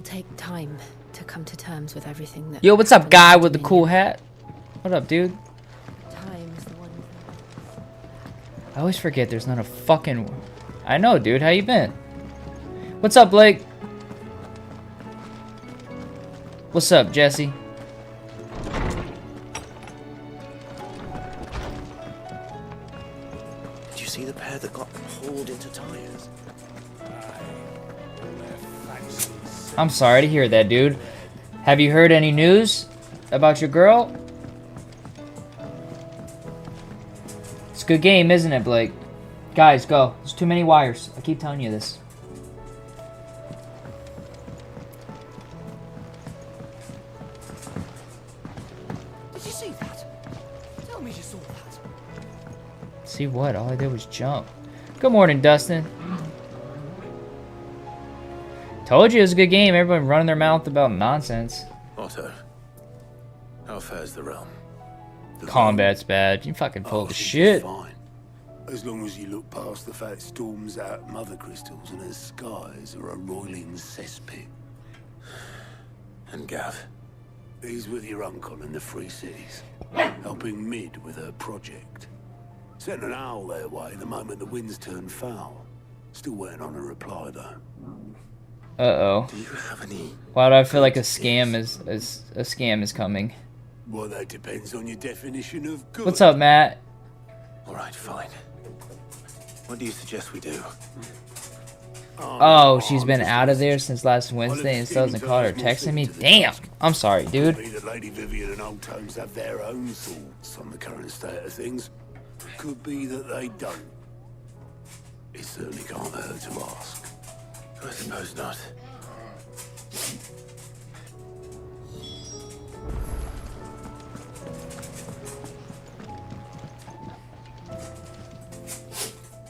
will take time to come to terms with everything that... Yo, what's up, guy with the cool hat? What up, dude? Time's the one thing. I always forget there's not a fucking... I know, dude. How you been? What's up, Blake? What's up, Jesse? Did you see the pair that got hauled into tires? I'm sorry to hear that, dude. Have you heard any news about your girl? It's a good game, isn't it, Blake? Guys, go. There's too many wires. I keep telling you this. Did you see that? Tell me you saw that. See what? All I did was jump. Good morning, Dustin. Told you it was a good game. Everyone running their mouth about nonsense. Otto, how fares the realm? Combat's bad. You fucking full of shit. Fine. As long as you look past the fact storms out mother crystals and her skies are a roiling cesspit. And Gav? He's with your uncle in the Free Cities, helping Mid with her project. Sent an owl their way the moment the winds turned foul. Still waiting on a reply though. Uh-oh. Do you have any... Why do I feel like a scam is coming? Well, that depends on your definition of good. What's up, Matt? All right, fine. What do you suggest we do? Oh, she's been out of there since last Wednesday and still hasn't called her texting me? Damn! I'm sorry, dude. Could be that Lady Vivian and Old Tomes have their own thoughts on the current state of things. Could be that they don't. It certainly can't hurt to ask. I suppose not.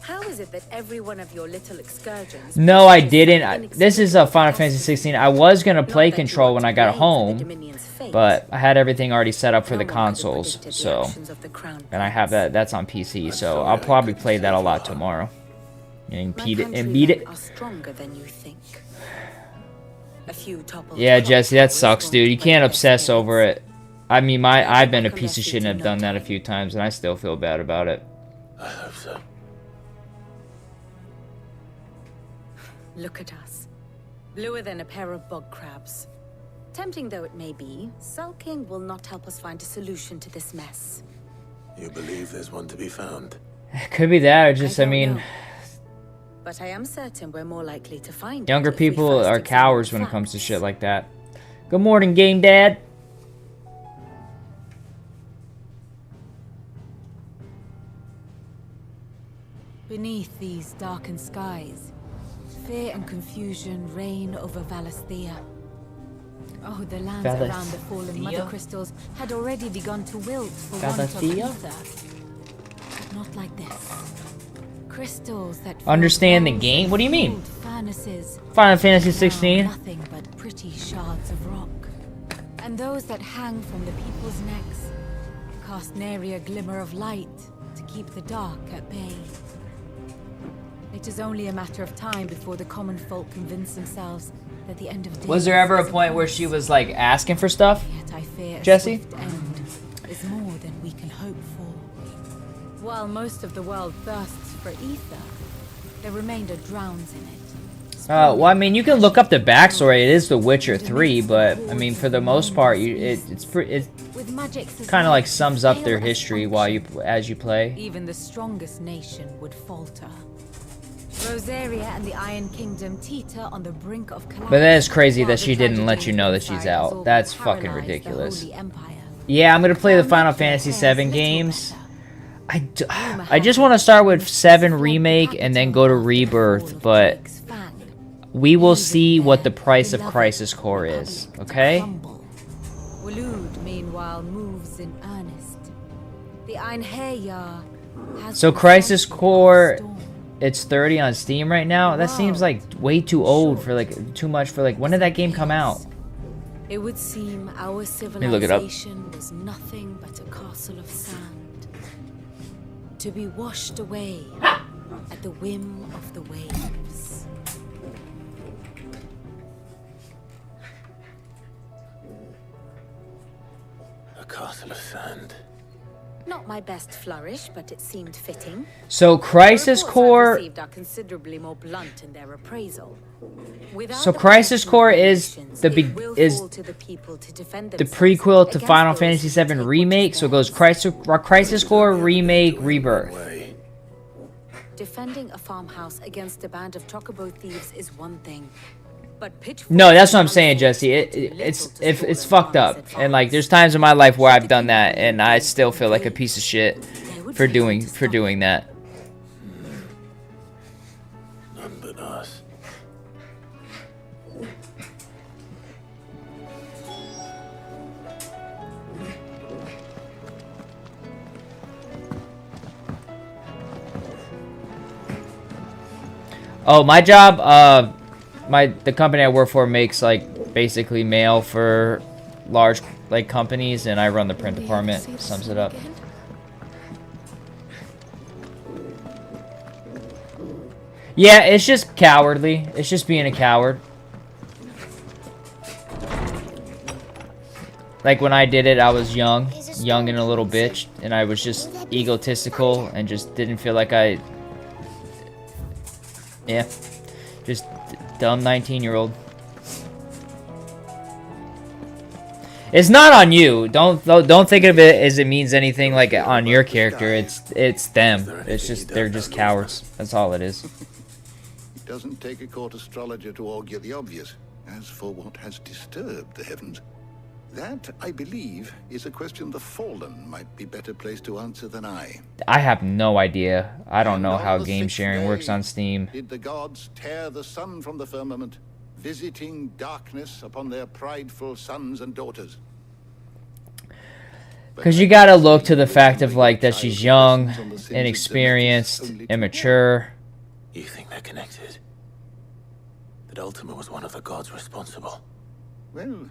How is it that every one of your little excursions... No, I didn't. This is a Final Fantasy 16. I was gonna play Control when I got home, but I had everything already set up for the consoles, so... And I have that. That's on PC, so I'll probably play that a lot tomorrow. And beat it. Yeah, Jesse, that sucks, dude. You can't obsess over it. I mean, I've been a piece of shit and have done that a few times, and I still feel bad about it. I hope so. Look at us. Bluer than a pair of bog crabs. Tempting though it may be, sulking will not help us find a solution to this mess. You believe there's one to be found? It could be that, or just, I mean... know. But I am certain we're more likely to find Younger it if we people first are examine cowards when it facts. comes to shit like that. Good morning, Game Dad. Beneath these darkened skies, fear and confusion reign over Valisthea. Oh, the lands around the fallen mother crystals had already begun to wilt for want of ether. But not like this. Crystals that Understand the game? What do you mean? Furnaces, Final Fantasy 16? nothing but pretty shards of rock. And those that hang from the people's necks cast nary a glimmer of light to keep the dark at bay. It is only a matter of time before the common folk convince themselves that the end of days... Was there ever a point where she was, like, asking for stuff? Yet I fear a Jesse? swift end is more than we can hope for. While most of the world thirsts for ether, the remainder drowns in it. Well, I mean, you can look up the backstory. It is The Witcher 3, but, I mean, for the most part, it's kind of like sums up their history as you play. Even the strongest nation would falter. Rosaria and the Iron Kingdom teeter on the brink of collapse. But that is crazy that she didn't let you know that she's out. That's fucking ridiculous. Yeah, I'm gonna play the Final Fantasy 7 games. I just want to start with 7 Remake and then go to Rebirth, but we will see what the price of Crisis Core is, okay? Waloed, meanwhile, moves in earnest. The Einherjar has So Crisis Core, it's 30 on Steam right now. That seems like way too old for like too much for like when did that game come out? It would seem our me look it up. civilization was nothing but a castle of sand, to be washed away at the whim of the waves. A castle of sand. Not my best flourish, but it seemed fitting. So Crisis Reports I've Core. received are considerably more blunt in their appraisal. Without So the Crisis protection of Core is nations, the it will fall to the people to defend the themselves prequel to against Final those Fantasy who take VII what is Remake. So it goes theirs. Crisis Core Remake Rebirth. Way. Defending a farmhouse against a band of chocobo thieves is one thing. But No, that's what I'm saying, Jesse. It's fucked up, and like there's times in my life where I've done that, and I still feel like a piece of shit for doing that. None but us. Oh, my job, the company I work for makes like basically mail for large like companies, and I run the print department. Sums it up. Yeah, it's just cowardly. It's just being a coward. Like when I did it, I was young and a little bitch, and I was just egotistical and just didn't feel like yeah, just dumb 19-year-old. It's not on you. Don't think of it as it means anything like on your character. It's them. It's just they're just cowards. That's all it is. It doesn't take a court astrologer to augur the obvious. As for what has disturbed the heavens, that, I believe, is a question the Fallen might be better placed to answer than I. I have no idea. I don't know And how on the game sixth sharing day works on Steam. Did the gods tear the sun from the firmament, visiting darkness upon their prideful sons and daughters? Because you gotta look to the fact of like that she's young, inexperienced, immature. You think they're connected? That Ultima was one of the gods responsible. Well,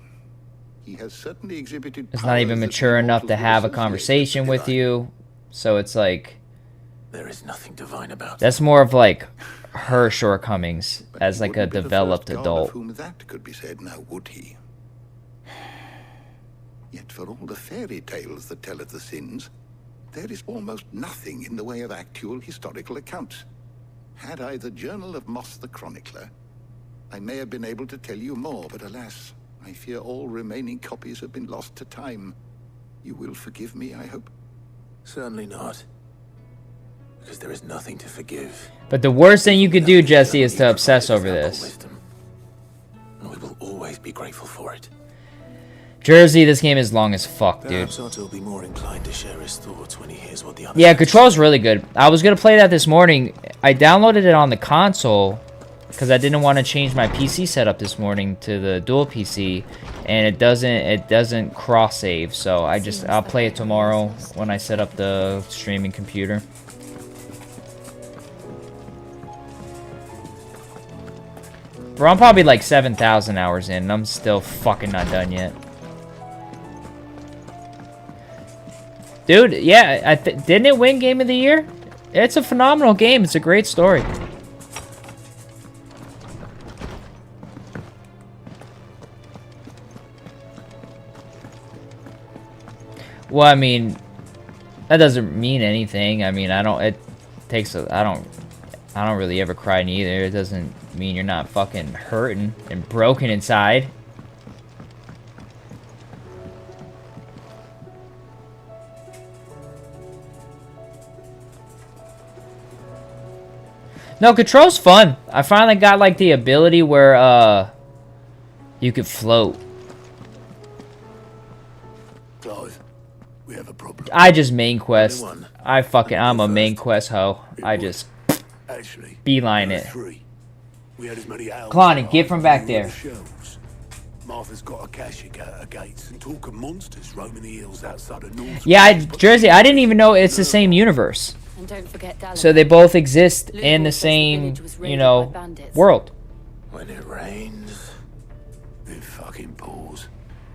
he has certainly exhibited. It's not even powers that mature enough to mortals have a would associate conversation with divine. you. So it's like There is nothing divine about that's more of like her shortcomings But as he like a wouldn't be the developed first god adult. Of whom that could be said now, would he? Yet for all the fairy tales that tell of the sins, there is almost nothing in the way of actual historical accounts. Had I the Journal of Moss the Chronicler, I may have been able to tell you more, but alas, I fear all remaining copies have been lost to time. You will forgive me, I hope? Certainly not. Because there is nothing to forgive. But the worst thing you could do, Jesse, is to obsess over this. Wisdom. And we will always be grateful for it. Jersey, this game is long as fuck, dude. Perhaps Otto will be more inclined to share his thoughts when he hears what the other Yeah, side control's really good. I was gonna play that this morning. I downloaded it on the console because I didn't want to change my PC setup this morning to the dual PC, and it doesn't cross save. So I'll play it tomorrow when I set up the streaming computer. Bro, I'm probably like 7,000 hours in, and I'm still fucking not done yet. Dude, yeah, didn't it win Game of the Year? It's a phenomenal game. It's a great story. Well, I mean, that doesn't mean anything. I mean, I don't really ever cry neither. It doesn't mean you're not fucking hurting and broken inside. No, Control's fun. I finally got like the ability where you could float. Clive, we have a problem. I just main quest. I'm a main quest hoe. I just Actually, beeline there are it. three. We had as many owls Kalani, alive get from as back we were there. shells. Martha's got a cache at her gates and talk of monsters roaming the hills outside of North. Yeah, Jersey, I didn't even know it's the same universe. And don't forget Dallin. So they both exist in the Luther says the same, village was you raided know, by bandits. world. When it rains. It fucking pours.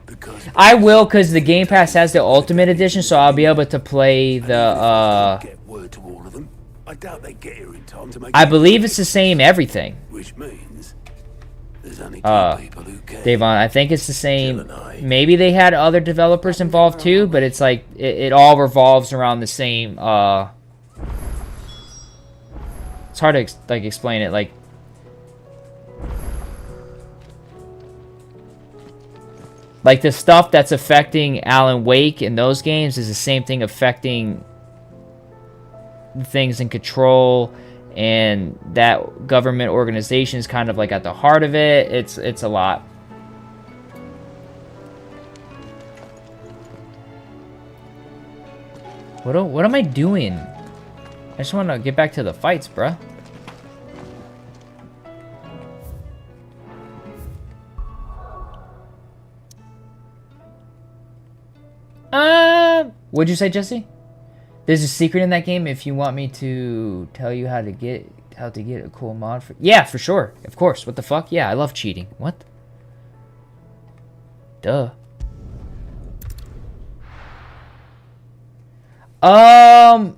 Because I will, because the Game Pass has the Ultimate Edition, so I'll be able to play the, get word to all of them. I doubt they get here in time to make. I believe it's the same everything. Which means There's only two people who care. Davon, I think it's the same. Jill and I. Maybe they had other developers involved too, but it's like it all revolves around the same. It's hard to like explain it. Like the stuff that's affecting Alan Wake in those games is the same thing affecting the things in Control, and that government organization is kind of like at the heart of it. It's a lot. What am I doing? I just want to get back to the fights, bruh. What'd you say, Jesse? There's a secret in that game if you want me to tell you how to get a cool mod for... Yeah, for sure. Of course. What the fuck? Yeah, I love cheating. What? Duh. Alan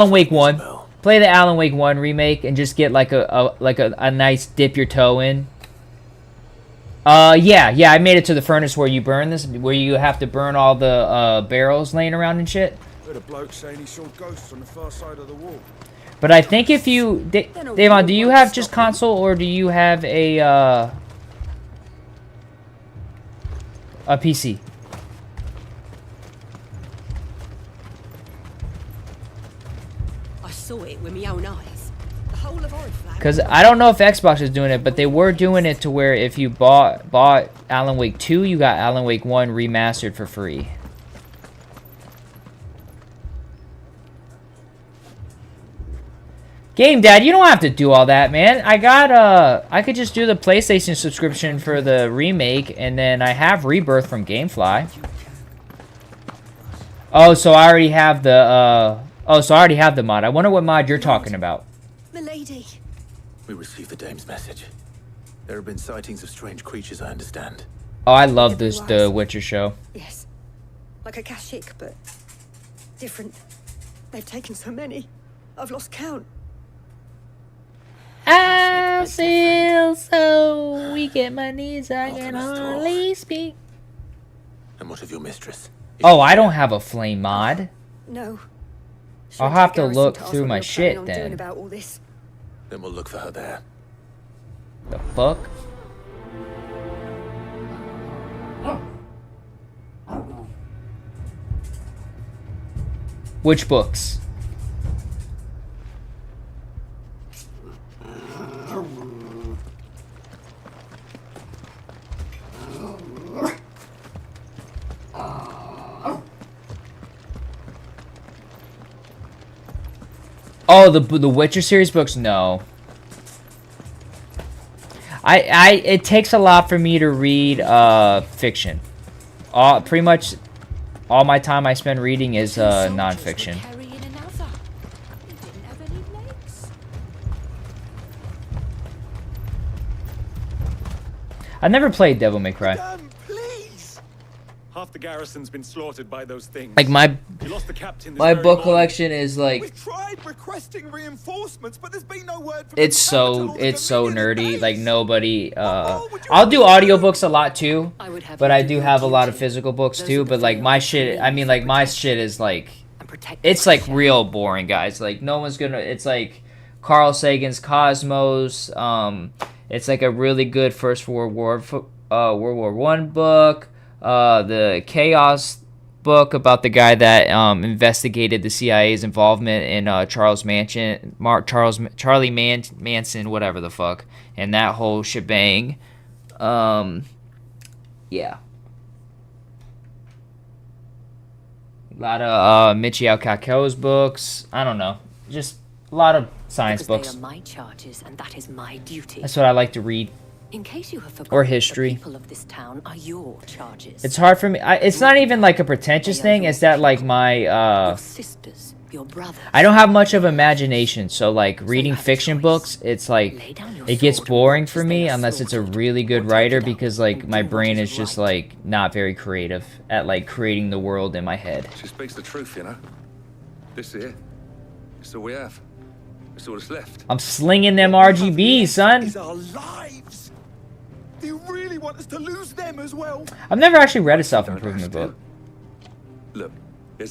Wake 1. Play the Alan Wake 1 remake and just get like a nice dip your toe in. Yeah, I made it to the furnace where you burn this, where you have to burn all the barrels laying around and shit. Heard a bloke saying he saw ghosts on the far side of the wall. But I think if you, Davon, do you have just console or do you have a PC? I saw it with my own eyes. The whole of Oriflamme. Because I don't know if Xbox is doing it, but they were doing it to where if you bought Alan Wake 2, you got Alan Wake 1 remastered for free. Game Dad, you don't have to do all that, man. I could just do the PlayStation subscription for the remake, and then I have Rebirth from Gamefly. Oh, so I already have the mod. I wonder what mod you're talking about. Milady. We received the dame's message. There have been sightings of strange creatures, I understand. Oh, I love the Witcher show. Yes. Like a Kashyyyk, but different. They've taken so many. I've lost count. I feel so weak at my knees, I can hardly speak. And what of your mistress? Oh, I don't have a flame mod. No. I'll have to look through my shit then. About all this. Then we'll look for her there. The fuck? Which books? Oh, the Witcher series books? No. It takes a lot for me to read fiction. Pretty much all my time I spend reading is nonfiction. I never played Devil May Cry. Damn, please! Half the garrison's been slaughtered by those things. Like my lost the captain this my very book morning. collection is like We've tried requesting reinforcements, but there's been no word from it's the so capital or the nerdy. Dominion Like base. nobody. more would you I'll do want? audiobooks a lot too, I would have but you I do do your have a lot of duty. physical books Those too. are But the like my things shit, I mean, for like my protection. shit is like And protect it's the like shadow. real boring, guys. Like no one's gonna. It's like Carl Sagan's Cosmos. It's like a really good First World War One book. The Chaos book about the guy that investigated the CIA's involvement in Charlie Manson, whatever the fuck, and that whole shebang. Yeah. A lot of Michio Kaku's books. I don't know. Just a lot of science Because books. they are my charges, and that is my duty. That's what I like to read. In case you have forgotten, Or history. the people of this town are your charges. It's hard for me. It's not even like a pretentious thing. It's that like my your sisters, your brothers. I don't have much of imagination, so like reading you have a fiction choice. books, it's Lay like down your it gets sword boring and for watch me them unless it's a slaughtered, really good or take writer it up because and like do my what brain is is just right. like not very creative at like creating the world in my head. She speaks the truth, you know. This here, it's all we have. It's all that's left. I'm slinging them RGBs, son. Is our lives. Do you really want us to lose them as well? I've never actually read a self-improvement book. Look,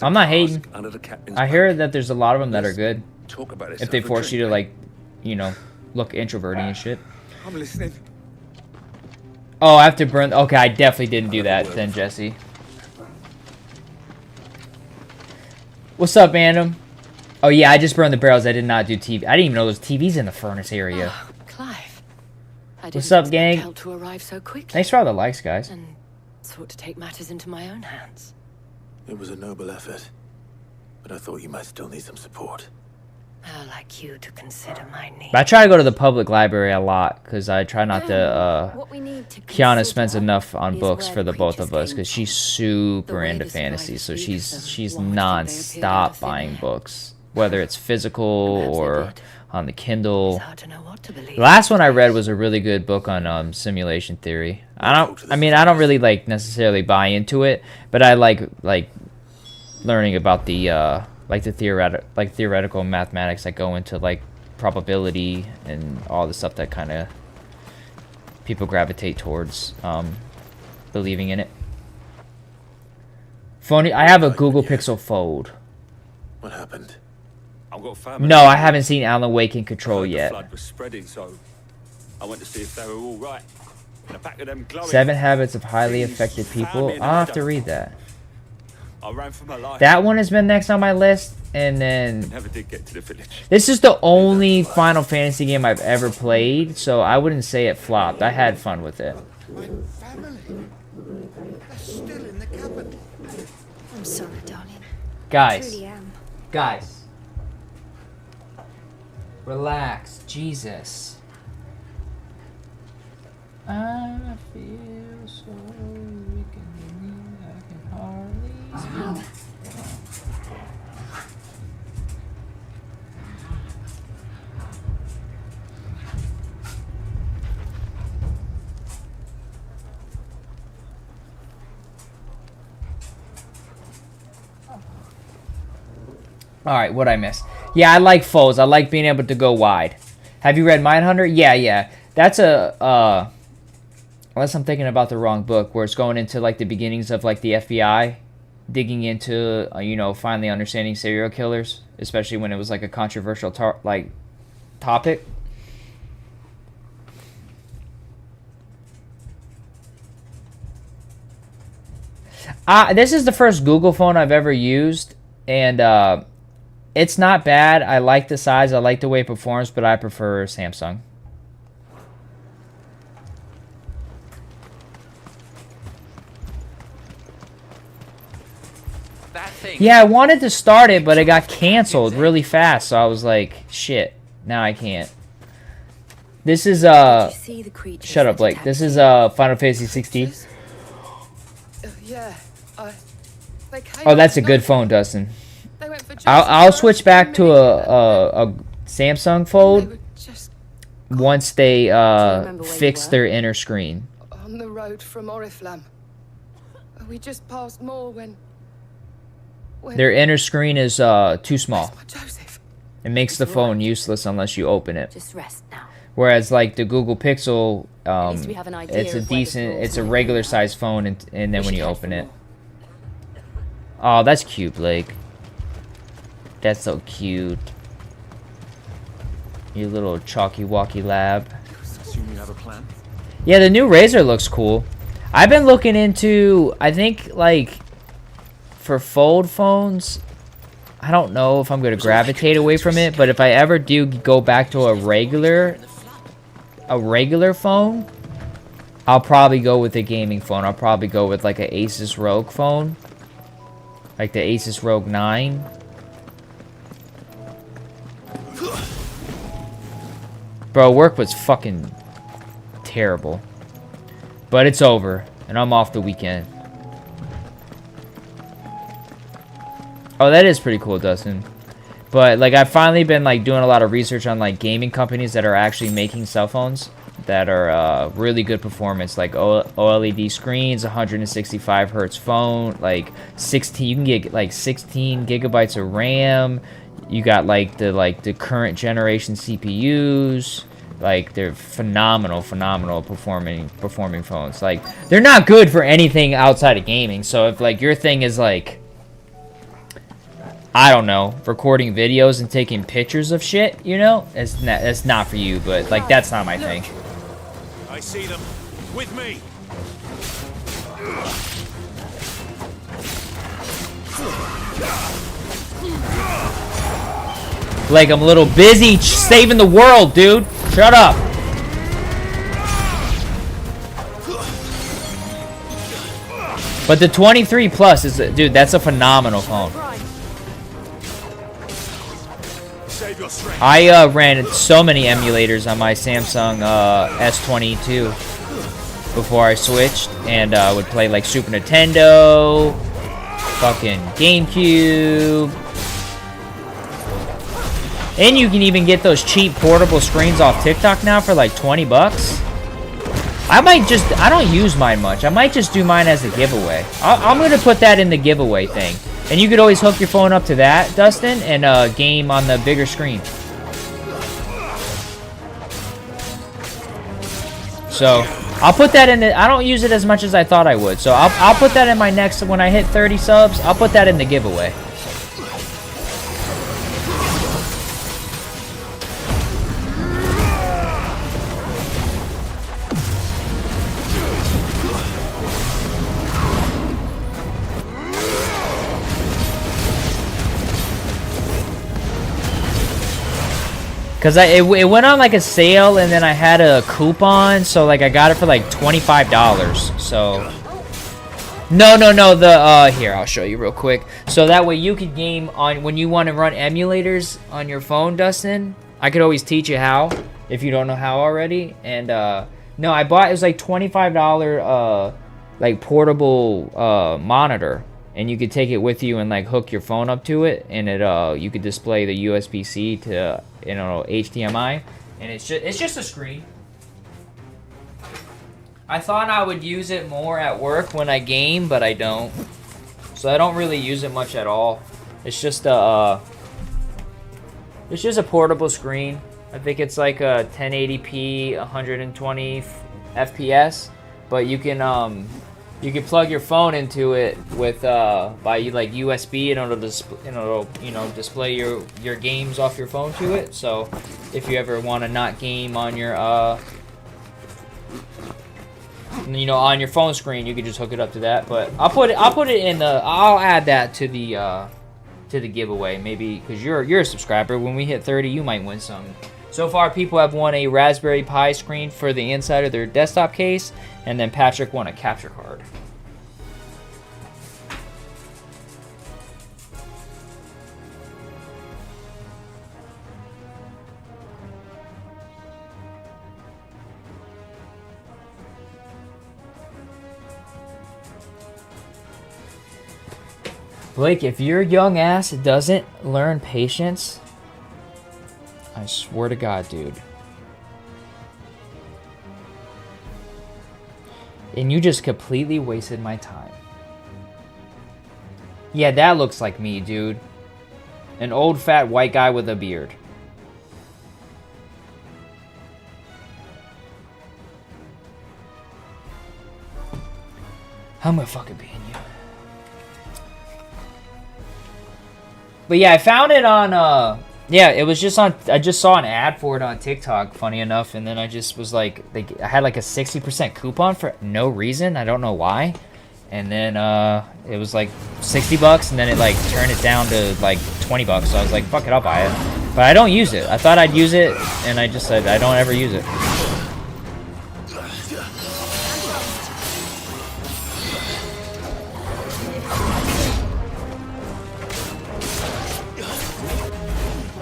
I'm not hating. under the captain's I hear boat. that there's a lot of them that are good. Talk about it If they force you to, like, you know, look introverting and shit. I'm listening. Oh, I have to burn. Okay, I definitely didn't do that then, Jesse. What's up, Andom? Oh, yeah, I just burned the barrels. I did not do TV. I didn't even know there was TVs in the furnace area. Oh, Clive. I What's up, gang? Help to arrive so quickly. Thanks for all the likes, guys. And sought to take matters into my own hands. It was a noble effort, but I thought you might still need some support. I'd like you to consider my needs. But I try to go to the public library a lot, because I try not to, What we need to Kiana spends consider enough on is books where for the the both of creatures us, came because from. she's super The way into the fantasy, spiders so speak she's of them. she's Why did they appear out non-stop of thin buying air? books, whether it's physical Perhaps they or did. on the Kindle. It's hard to know what to believe. The last one I read was a really good book on simulation theory. I don't really like necessarily buy into it, but I like learning about the theoretical mathematics that go into like probability and all the stuff that kind of people gravitate towards believing in it. Phone. I have a Google Pixel Fold. What happened? I've got family. No, I haven't seen Alan Wake in Control The yet. flood was spreading, so I went to see if they were all right. And the back of them glowing. 7 Habits of Highly Things Effective found People. me in I'll have to Adam. read that. I ran for my life. That one has been next on my list, and then Never did get to the village. this is the only Final Fantasy game I've ever played, so I wouldn't say it flopped. I had fun with it. My family. They're still in the cabin. I'm sorry, darling. I Guys, truly am. guys, relax, Jesus. I feel so weak and I can hardly speak. Alright, what'd I miss? Yeah, I like foes. I like being able to go wide. Have you read Mindhunter? Yeah. That's a, unless I'm thinking about the wrong book, where it's going into, like, the beginnings of, like, the FBI, digging into, you know, finally understanding serial killers, especially when it was, like, a controversial, topic. This is the first Google phone I've ever used, and, it's not bad. I like the size. I like the way it performs, but I prefer Samsung. Yeah, I wanted to start it, but it got canceled really fast, so I was like, shit, now I can't. This is, shut up, Blake. This is, Final Fantasy 16. Yeah, Oh, that's a good phone, Dustin. I'll switch back to a Samsung Fold once they fix their inner screen. On the road from Oriflamme. We just passed more when Their inner screen is too small. Joseph. It makes the phone useless unless you open it. Just rest now. Whereas like the Google Pixel, least we have an idea it's a of where the decent, floors it's a lie. regular size phone, and then when should you head open for it. more. Oh, that's cute, Blake. That's so cute. You little chalky-walky lab. Assume you have a plan. Yeah, the new Razor looks cool. I've been looking into, I think, like, for fold phones, I don't know if I'm going to gravitate away from it, but if I ever do go back to a regular phone, I'll probably go with a gaming phone. I'll probably go with, like, an Asus ROG phone. Like the Asus ROG 9. Bro, work was fucking terrible. But it's over, and I'm off the weekend. Oh, that is pretty cool, Dustin. But, like, I've finally been, like, doing a lot of research on, like, gaming companies that are actually making cell phones that are really good performance, like OLED screens, 165 hertz phone, like 16. You can get like 16 gigabytes of RAM. You got like the current generation CPUs. Like, they're phenomenal performing phones. Like, they're not good for anything outside of gaming. So if, like, your thing is, like, I don't know, recording videos and taking pictures of shit, you know? That's not for you, but, like, that's not my thing. I see them. With me. Blake, I'm a little busy saving the world, dude. Shut up. But the 23 Plus is, dude, that's a phenomenal phone. I ran so many emulators on my Samsung S22 before I switched, and would play like Super Nintendo, fucking GameCube. And you can even get those cheap portable screens off TikTok now for like 20 bucks. I don't use mine much. I might just do mine as a giveaway. I'm going to put that in the giveaway thing. And you could always hook your phone up to that, Dustin, and game on the bigger screen. So, I'll put that in the... I don't use it as much as I thought I would. So, I'll put that in my next... When I hit 30 subs, I'll put that in the giveaway. Cause it went on like a sale, and then I had a coupon, so like I got it for like $25. So no, the here, I'll show you real quick. So that way you could game on when you want to run emulators on your phone, Dustin. I could always teach you how if you don't know how already. And no, I bought, it was like $25 like portable monitor. And you could take it with you and like hook your phone up to it, and it you could display the USB-C to, you know, HDMI, and it's just a screen. I thought I would use it more at work when I game, but I don't. So I don't really use it much at all. It's just a portable screen. I think it's like a 1080p, 120 FPS, but you can plug your phone into it with by like USB, and it'll you know display your games off your phone to it. So if you ever want to not game on your you know, on your phone screen, you can just hook it up to that. But I'll add that to the giveaway, maybe, because you're a subscriber. When we hit 30, you might win something. So far, people have won a Raspberry Pi screen for the inside of their desktop case, and then Patrick won a capture card. Blake, if your young ass doesn't learn patience, I swear to God, dude. And you just completely wasted my time. Yeah, that looks like me, dude. An old fat white guy with a beard. I'm gonna fucking be in you. But yeah, I found it on, yeah, it was just on, I just saw an ad for it on TikTok, funny enough, and then I just was like, I had like a 60% coupon for no reason, I don't know why, and then, it was like 60 bucks, and then it like turned it down to like 20 bucks, so I was like, fuck it, I'll buy it. But I don't use it. I thought I'd use it, and I just said I don't ever use it.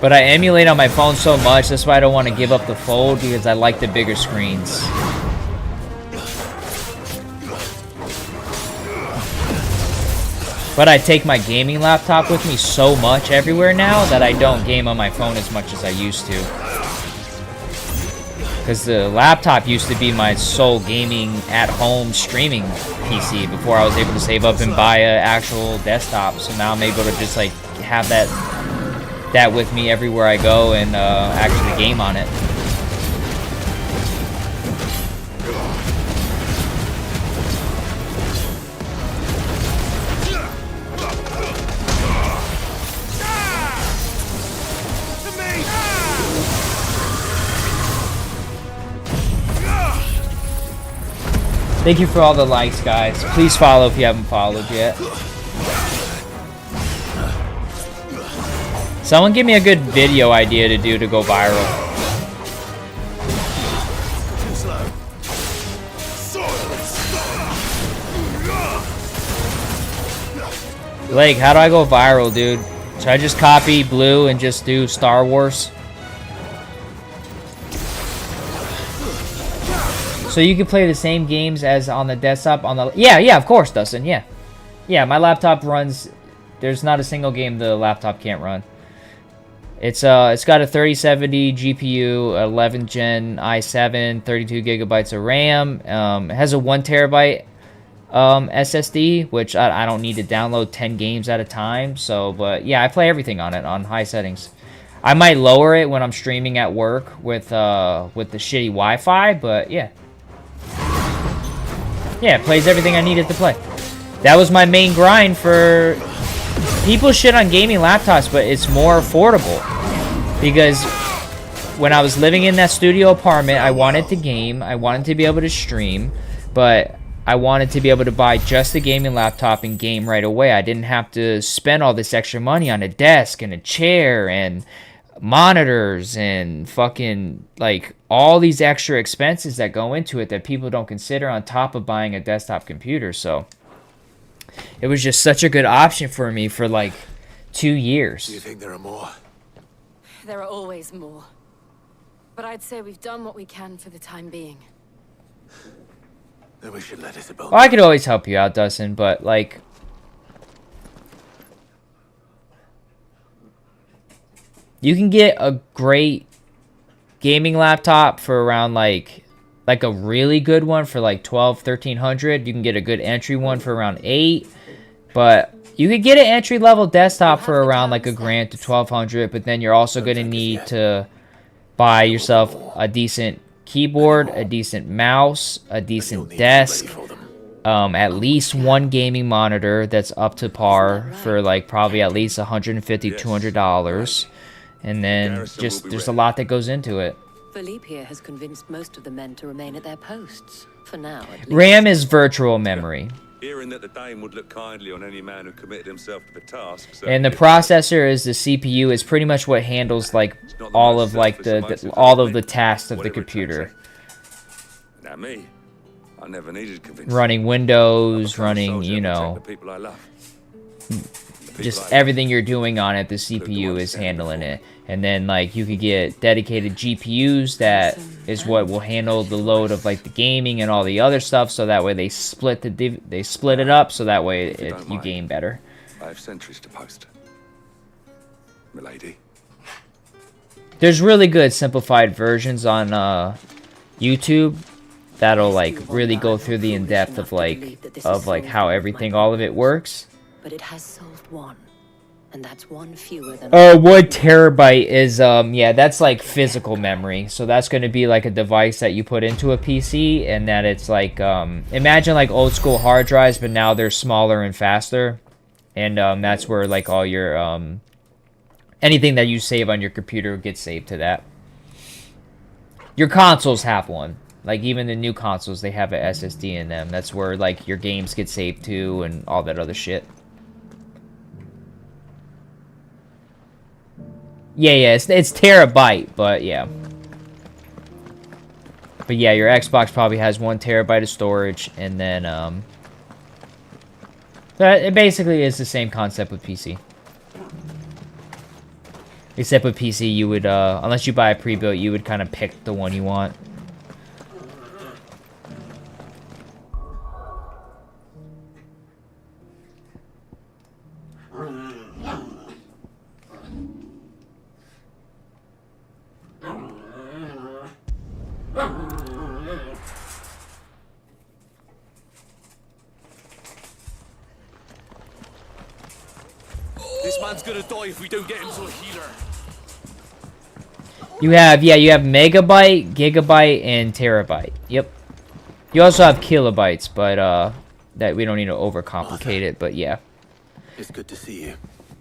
But I emulate on my phone so much, that's why I don't want to give up the Fold, because I like the bigger screens. But I take my gaming laptop with me so much everywhere now that I don't game on my phone as much as I used to. Because the laptop used to be my sole gaming at-home streaming PC before I was able to save up and buy an actual desktop. So now I'm able to just like have that with me everywhere I go and actually game on it. Thank you for all the likes, guys. Please follow if you haven't followed yet. Someone give me a good video idea to do to go viral. Blake, how do I go viral, dude? Should I just copy Blue and just do Star Wars? So you can play the same games as on the desktop on the... Yeah, of course, Dustin, yeah. Yeah, my laptop runs... There's not a single game the laptop can't run. It's got a 3070 GPU, 11 Gen i7, 32 gigabytes of RAM. It has a 1 terabyte SSD, which I don't need to download 10 games at a time. So, but yeah, I play everything on it on high settings. I might lower it when I'm streaming at work with the shitty Wi-Fi, but yeah. Yeah, it plays everything I needed to play. That was my main grind for... People shit on gaming laptops, but it's more affordable. Because when I was living in that studio apartment, I wanted to game. I wanted to be able to stream. But I wanted to be able to buy just a gaming laptop and game right away. I didn't have to spend all this extra money on a desk and a chair and monitors and fucking like all these extra expenses that go into it that people don't consider on top of buying a desktop computer. So it was just such a good option for me for like 2 years. Do you think there are more? There are always more. But I'd say we've done what we can for the time being. Then we should let Isabel... Well, I could always help you out, Dustin, but like... You can get a great gaming laptop for around like a really good one for like $1,200-$1,300. You can get a good entry one for around $8,000, but you could get an entry level desktop for around like $1,000 to $1,200. But then you're also going to need to buy yourself a decent keyboard, a decent mouse, a decent desk, at least one gaming monitor that's up to par for like probably at least $150-$200. And then just there's a lot that goes into it. Philippe here has convinced most of the men to remain at their posts for now. At least. RAM is virtual memory. Hearing that the Dame would look kindly on any man who committed himself to the task. And the processor is the CPU is pretty much what handles like all of like all of the tasks of the computer. Now me, I never needed convincing. Running Windows, running, you know, just everything you're doing on it, the CPU is handling it. And then like you could get dedicated GPUs that is what will handle the load of like the gaming and all the other stuff, so that way they split it up, so that way you game better. I have sentries to post. Milady. There's really good simplified versions on YouTube that'll like really go through the in-depth of like how everything, all of it works. But it has solved one, and that's one fewer than... 1 terabyte is, yeah, that's like physical memory. So that's going to be like a device that you put into a PC, and that it's like, imagine like old school hard drives, but now they're smaller and faster. And that's where like all your, anything that you save on your computer gets saved to that. Your consoles have one. Like even the new consoles, they have an SSD in them. That's where like your games get saved to and all that other shit. Yeah, it's terabyte, but yeah. But yeah, your Xbox probably has 1 terabyte of storage, and then it basically is the same concept with PC. Except with PC, you would unless you buy a pre-built, you would kind of pick the one you want. This man's gonna die if we don't get him to a healer. You have megabyte, gigabyte, and terabyte. Yep. You also have kilobytes, but that we don't need to overcomplicate it. But yeah. It's good to see you.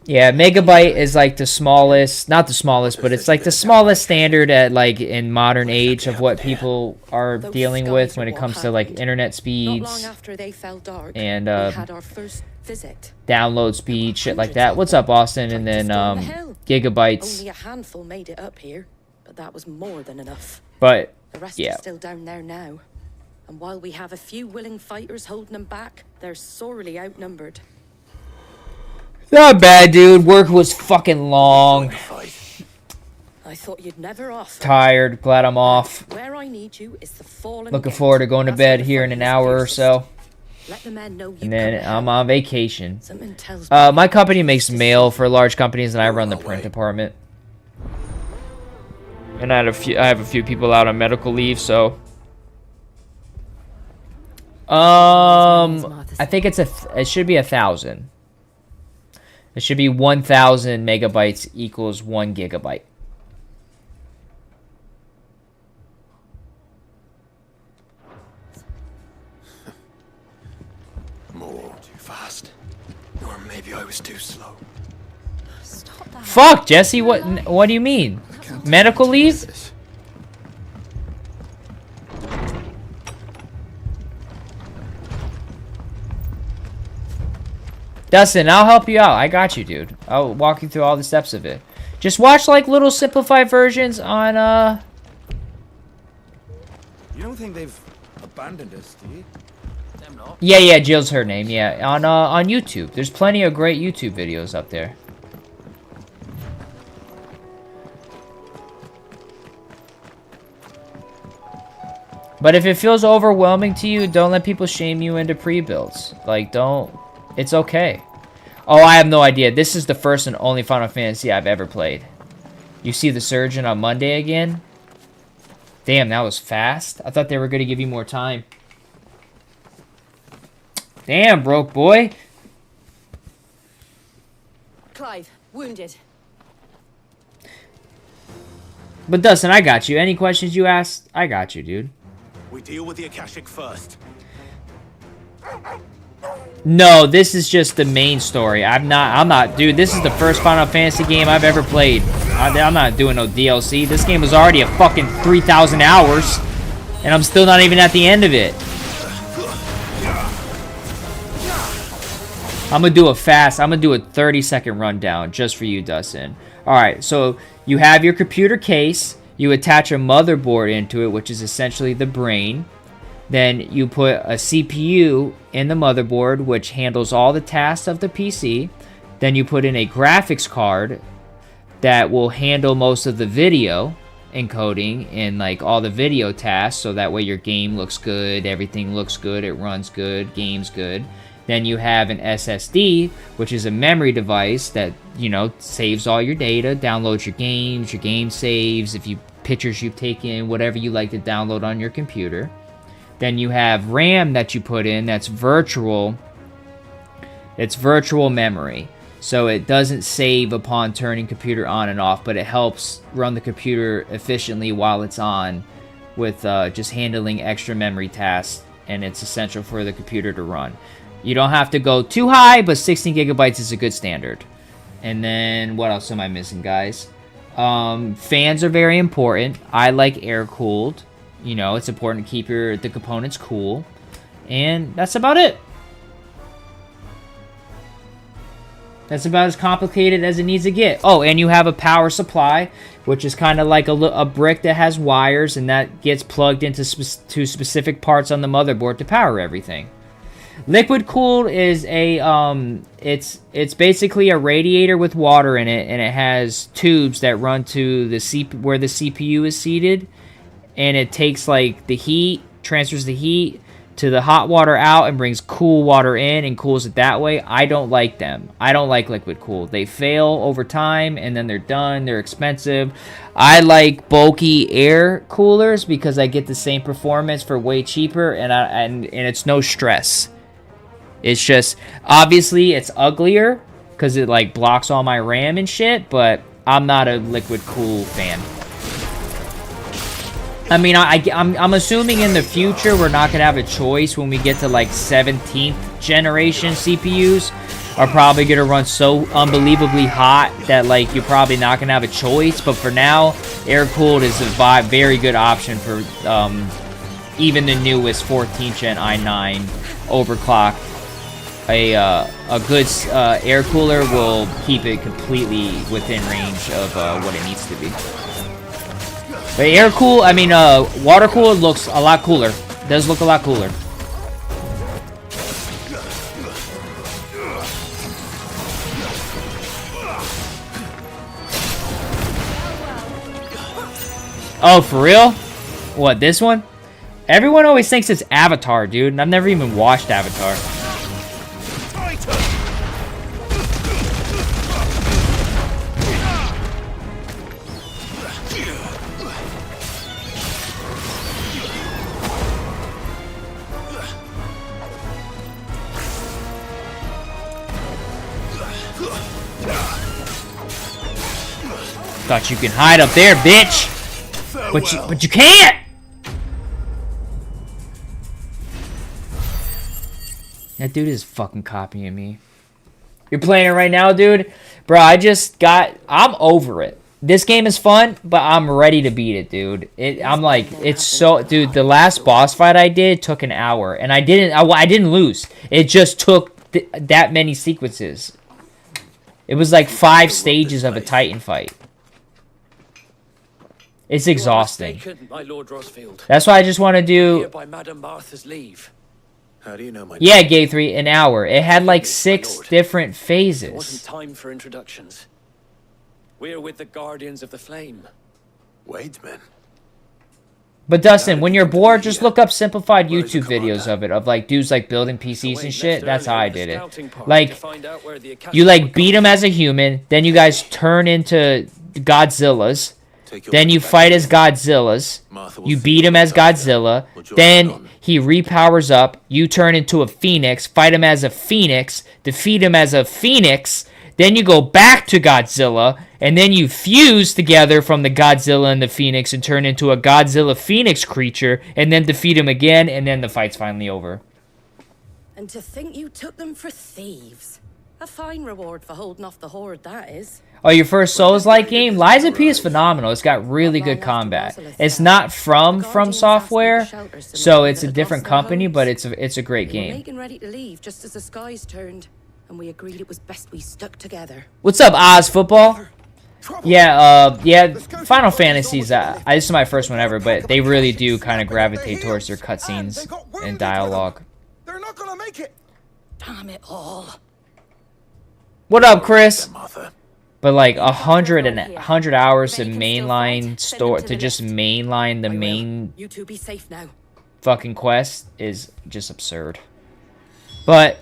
Yeah, megabyte is like the smallest, not the smallest, but it's like the smallest standard at like in modern age of what people are dealing with when it comes to like internet speeds and download speed, shit like that. What's up, Austin? And then gigabytes. Only a handful made it up here, but that was more than enough. But the rest yeah, are still down there now. And while we have a few willing fighters holding them back, they're sorely outnumbered. not bad, dude. Work was fucking long. I thought you'd never off. Tired. Glad I'm off. Where I need you is the fallen. Looking forward to going to bed here in an hour or so. Let the men know you And then I'm on vacation. Something tells me My company makes mail for large companies, and I run the print department. And I have a few people out on medical leave, so. I think it should be 1,000. It should be 1,000 megabytes equals 1 gigabyte. More too fast. Or maybe I was too slow. Fuck, Jesse, what do you mean? Medical leave? Dustin, I'll help you out. I got you, dude. I'll walk you through all the steps of it. Just watch like little simplified versions on You don't think they've abandoned us, do you? Them not. Yeah, Jill's her name. Yeah, on YouTube. There's plenty of great YouTube videos up there. But if it feels overwhelming to you, don't let people shame you into pre-builds. Like, don't. It's okay. Oh, I have no idea. This is the first and only Final Fantasy I've ever played. You see the Surgeon on Monday again? Damn, that was fast. I thought they were going to give you more time. Damn, broke boy. Clive, wounded. But Dustin, I got you. Any questions you asked, I got you, dude. We deal with the Akashic first. No, this is just the main story. I'm not, dude, this is the first Final Fantasy game I've ever played. I'm not doing no DLC. This game was already a fucking 3,000 hours, and I'm still not even at the end of it. I'm gonna do a 30-second rundown just for you, Dustin. Alright, so you have your computer case. You attach a motherboard into it, which is essentially the brain. Then you put a CPU in the motherboard, which handles all the tasks of the PC. Then you put in a graphics card that will handle most of the video encoding and like all the video tasks, so that way your game looks good, everything looks good, it runs good, game's good. Then you have an SSD, which is a memory device that, you know, saves all your data, downloads your games, your game saves, if you pictures you've taken, whatever you like to download on your computer. Then you have RAM that you put in that's virtual. It's virtual memory. So it doesn't save upon turning computer on and off, but it helps run the computer efficiently while it's on with just handling extra memory tasks, and it's essential for the computer to run. You don't have to go too high, but 16 gigabytes is a good standard. And then what else am I missing, guys? Fans are very important. I like air-cooled. You know, it's important to keep the components cool. And that's about it. That's about as complicated as it needs to get. Oh, and you have a power supply, which is kind of like a brick that has wires, and that gets plugged into to specific parts on the motherboard to power everything. Liquid cooled is a it's basically a radiator with water in it, and it has tubes that run to the where the CPU is seated, and it takes like the heat, transfers the heat to the hot water out and brings cool water in and cools it that way. I don't like them. I don't like liquid cooled. They fail over time and then they're done. They're expensive. I like bulky air coolers because I get the same performance for way cheaper, and it's no stress. It's just, obviously it's uglier because it like blocks all my RAM and shit, but I'm not a liquid cool fan. I mean, I'm assuming in the future we're not going to have a choice when we get to like 17th generation CPUs are probably going to run so unbelievably hot that, like, you're probably not going to have a choice. But for now, air-cooled is a very good option for even the newest 14th Gen i9 overclock. A good air cooler will keep it completely within range of what it needs to be. But water cooled looks a lot cooler. Does look a lot cooler. Oh, for real? What, this one? Everyone always thinks it's Avatar, dude, and I've never even watched Avatar. Thought you can hide up there, bitch! But you can't! That dude is fucking copying me. You're playing it right now, dude? Bro, I'm over it. This game is fun, but I'm ready to beat it, dude. Dude, the last boss fight I did took an hour, and I didn't lose. It just took that many sequences. It was like 5 stages of a Titan fight. It's exhausting. My Lord Rosfield. That's why I just want to do... By Madame Martha's leave. How do you know my... Yeah, Gay 3, an hour. It had like 6 different phases. It wasn't time for introductions. We're with the Guardians of the Flame. Wade's men. But Dustin, when you're bored, just look up simplified YouTube videos of it, of like dudes like building PCs and shit. That's how I did it. Like, you like beat him as a human, then you guys turn into Godzillas. Then you fight as Godzillas. You beat him as Godzilla. Then he repowers up. You turn into a Phoenix. Fight him as a Phoenix. Defeat him as a Phoenix. Then you go back to Godzilla. And then you fuse together from the Godzilla and the Phoenix and turn into a Godzilla Phoenix creature. And then defeat him again. And then the fight's finally over. And to think you took them for thieves. A fine reward for holding off the horde, that is. Oh, your first Souls-like game? Lies of P is phenomenal. It's got really good combat. It's not from Software, so it's a different company, but it's a great game. Making ready to leave just as the skies turned, and we agreed it was best we stuck together. What's up, Oz Football? Yeah, Final Fantasies, this is my first one ever, but they really do kind of gravitate towards their cutscenes and dialogue. They're not gonna make it. Damn it all. What up, Chris? But like 100 hours to mainline to just mainline the main You two be safe now. fucking quest is just absurd. But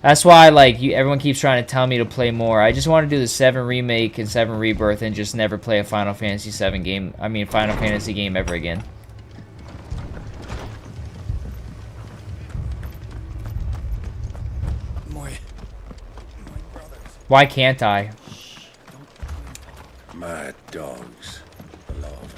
that's why everyone keeps trying to tell me to play more. I just want to do the 7 remake and 7 rebirth and just never play a Final Fantasy 7 game. I mean Final Fantasy game ever again. Why can't I? My dogs love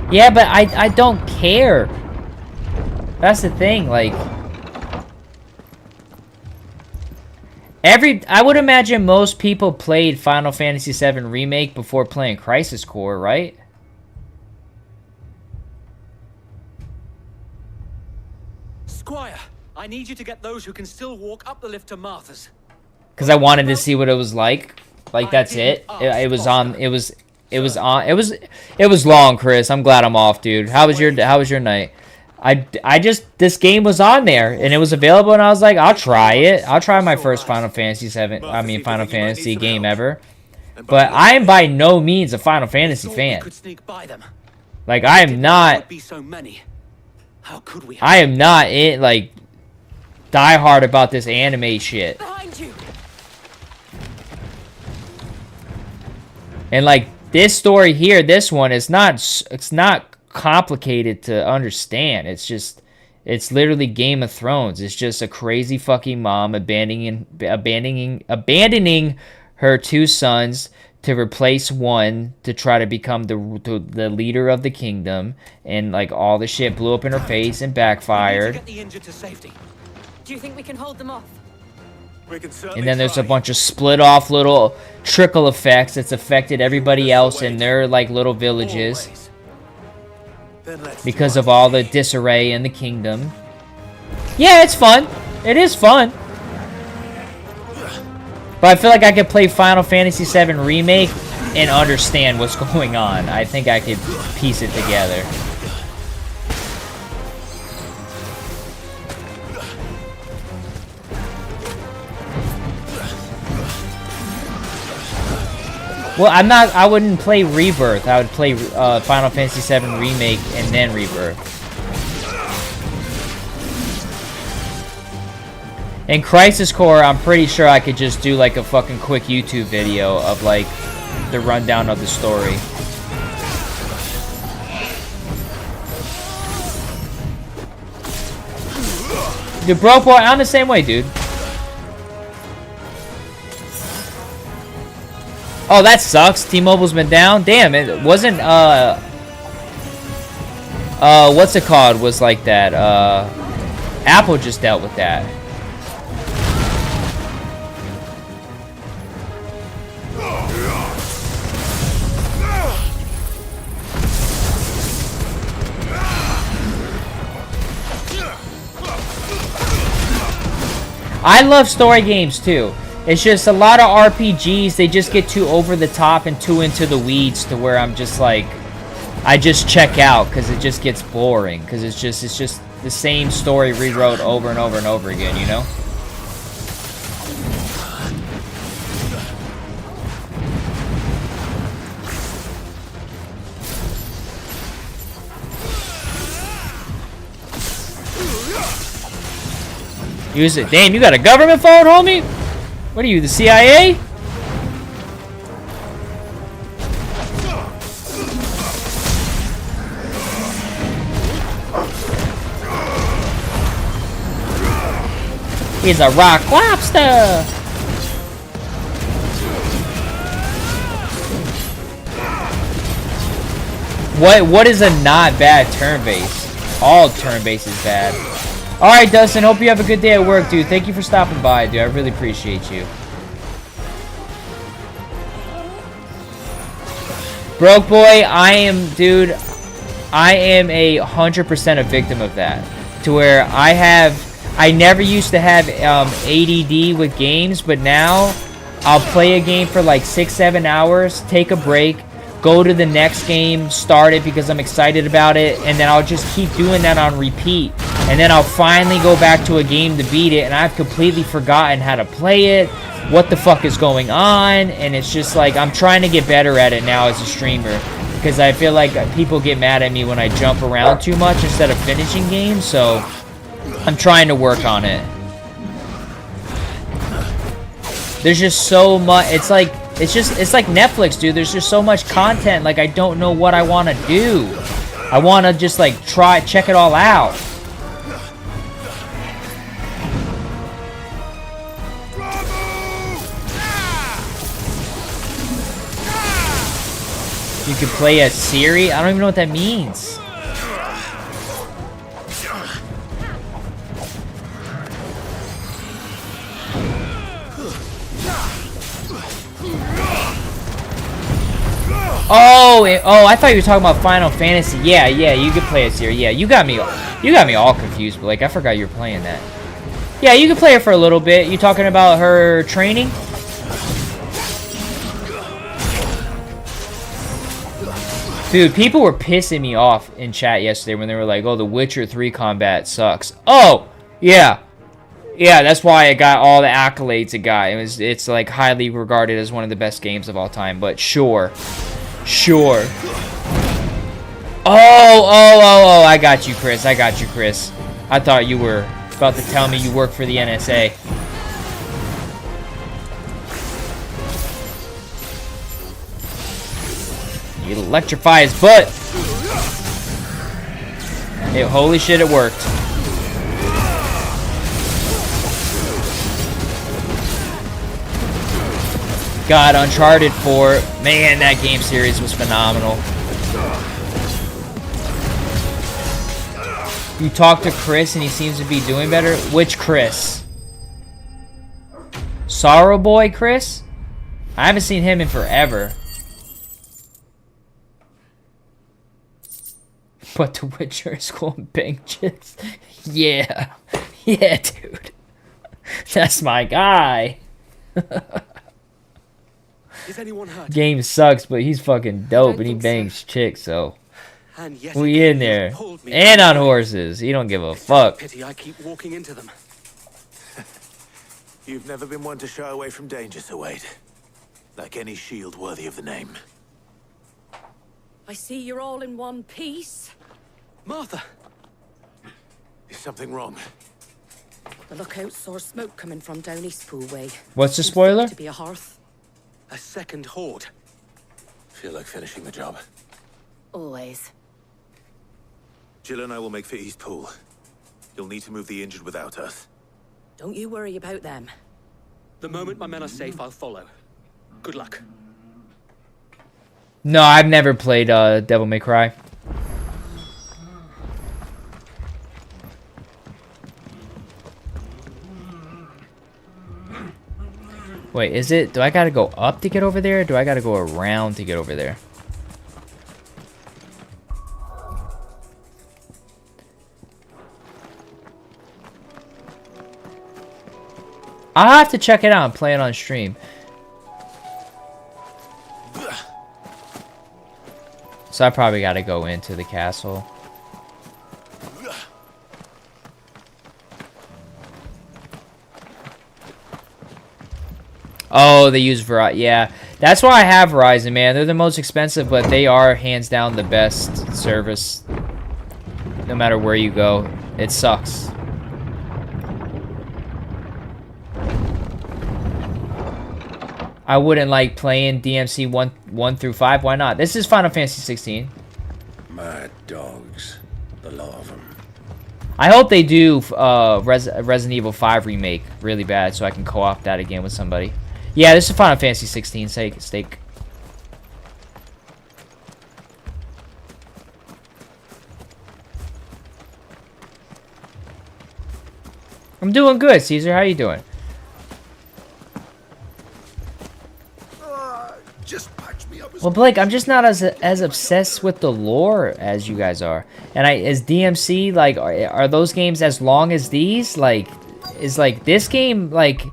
Yeah, but I don't care. That's the thing, like... I would imagine most people played Final Fantasy VII Remake before playing Crisis Core, right? Squire, I need you to get those who can still walk up the lift to Martha's. Because I wanted to see what it was like. Like, that's it. It was long, Chris. I'm glad I'm off, dude. How was your night? This game was on there and it was available and I was like, I'll try it. I'll try my first Final Fantasy game ever. But I am by no means a Final Fantasy fan. Like, I am not die hard about this anime shit. And like this story here, this one is it's not complicated to understand. It's literally Game of Thrones. It's just a crazy fucking mom abandoning her 2 sons to replace one to try to become the leader of the kingdom, and like all the shit blew up in her face and backfired. Get the injured to safety. Do you think we can hold them off? We can certainly And then there's try. a bunch of split off little trickle effects that's affected everybody else in their like little villages because of all the disarray in the kingdom. Yeah, it's fun. It is fun. But I feel like I could play Final Fantasy VII Remake and understand what's going on. I think I could piece it together. Well, I wouldn't play Rebirth. I would play Final Fantasy VII Remake and then Rebirth. In Crisis Core, I'm pretty sure I could just do like a fucking quick YouTube video of like the rundown of the story. Dude, bro, boy, I'm the same way, dude. Oh, that sucks. T-Mobile's been down. Damn, it wasn't, what's it called was like that. Apple just dealt with that. I love story games too. It's just a lot of RPGs, they just get too over the top and too into the weeds to where I'm just like, I just check out because it just gets boring. Because it's just the same story rewrote over and over and over again, you know? Use it. Damn, you got a government phone, homie? What are you, the CIA? He's a rock lobster. What is a not bad turn base? All turn base is bad. Alright, Dustin, hope you have a good day at work, dude. Thank you for stopping by, dude. I really appreciate you. Broke boy, I am a 100% a victim of that. To where I never used to have ADD with games, but now I'll play a game for like 6-7 hours, take a break, go to the next game, start it because I'm excited about it, and then I'll just keep doing that on repeat. And then I'll finally go back to a game to beat it, and I've completely forgotten how to play it, what the fuck is going on, and it's just like, I'm trying to get better at it now as a streamer, because I feel like people get mad at me when I jump around too much instead of finishing games, so I'm trying to work on it. There's just so much, it's like Netflix, dude. There's just so much content, like I don't know what I want to do. I want to just like check it all out. You can play as Siri? I don't even know what that means. Oh, I thought you were talking about Final Fantasy. Yeah, you could play as Siri. Yeah, you got me all confused, but like I forgot you were playing that. Yeah, you can play her for a little bit. You talking about her training? Dude, people were pissing me off in chat yesterday when they were like, oh, The Witcher 3 combat sucks. Oh, yeah. Yeah, that's why it got all the accolades it got. It's like highly regarded as one of the best games of all time, but sure. Sure. Oh, I got you, Chris. I thought you were about to tell me you work for the NSA. You electrify his butt. Hey, holy shit, it worked. God, Uncharted 4. Man, that game series was phenomenal. You talk to Chris and he seems to be doing better. Which Chris? Sorrow Boy Chris? I haven't seen him in forever. But The Witcher is cool and bang chicks. Yeah. Yeah, dude. That's my guy. Is anyone hurt? Game sucks, but he's fucking dope and he bangs chicks, so. And yet We in there. pulled me And from on the way. horses. He don't give a fuck. Pity I keep walking into them. You've never been one to shy away from danger, Sir Wade. Like any shield worthy of the name. I see you're all in one piece. Martha! Is something wrong? The lookout saw smoke coming from down East Pool way. What's the Seems spoiler? to be a hearth. A second horde. Feel like finishing the job. Always. Jill and I will make for East Pool. You'll need to move the injured without us. Don't you worry about them. The moment my men are safe, I'll follow. Good luck. No, I've never played Devil May Cry. Wait, is it? Do I gotta go up to get over there? Or do I gotta go around to get over there? I'll have to check it out and play it on stream. So I probably gotta go into the castle. Oh, they use Verizon. Yeah, that's why I have Verizon, man. They're the most expensive, but they are hands down the best service. No matter where you go, it sucks. I wouldn't like playing DMC 1 through 5. Why not? This is Final Fantasy 16. Mad dogs. The lot of them. I hope they do Resident Evil 5 remake really bad so I can co-op that again with somebody. Yeah, this is Final Fantasy 16 stake. I'm doing good, Caesar. How you doing? Well, Blake, I'm just not as obsessed with the lore as you guys are. And as DMC, like, are those games as long as these? Like, is like this game like,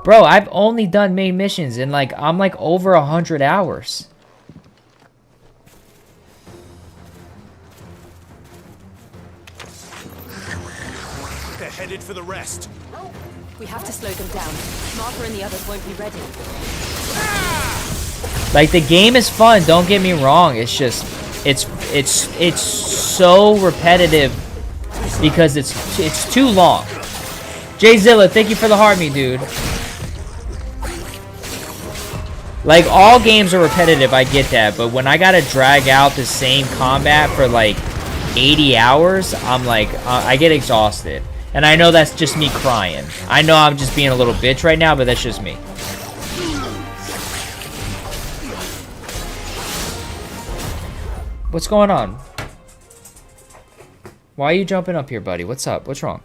bro? I've only done main missions and like I'm like over 100 hours. They're headed for the rest. We have to slow them down. Martha and the others won't be ready. Like, the game is fun, don't get me wrong. It's just it's so repetitive because it's too long. Jay Zilla, thank you for the heart me, dude. Like, all games are repetitive, I get that, but when I gotta drag out the same combat for like 80 hours, I'm like, I get exhausted. And I know that's just me crying. I know I'm just being a little bitch right now, but that's just me. What's going on? Why are you jumping up here, buddy? What's up? What's wrong?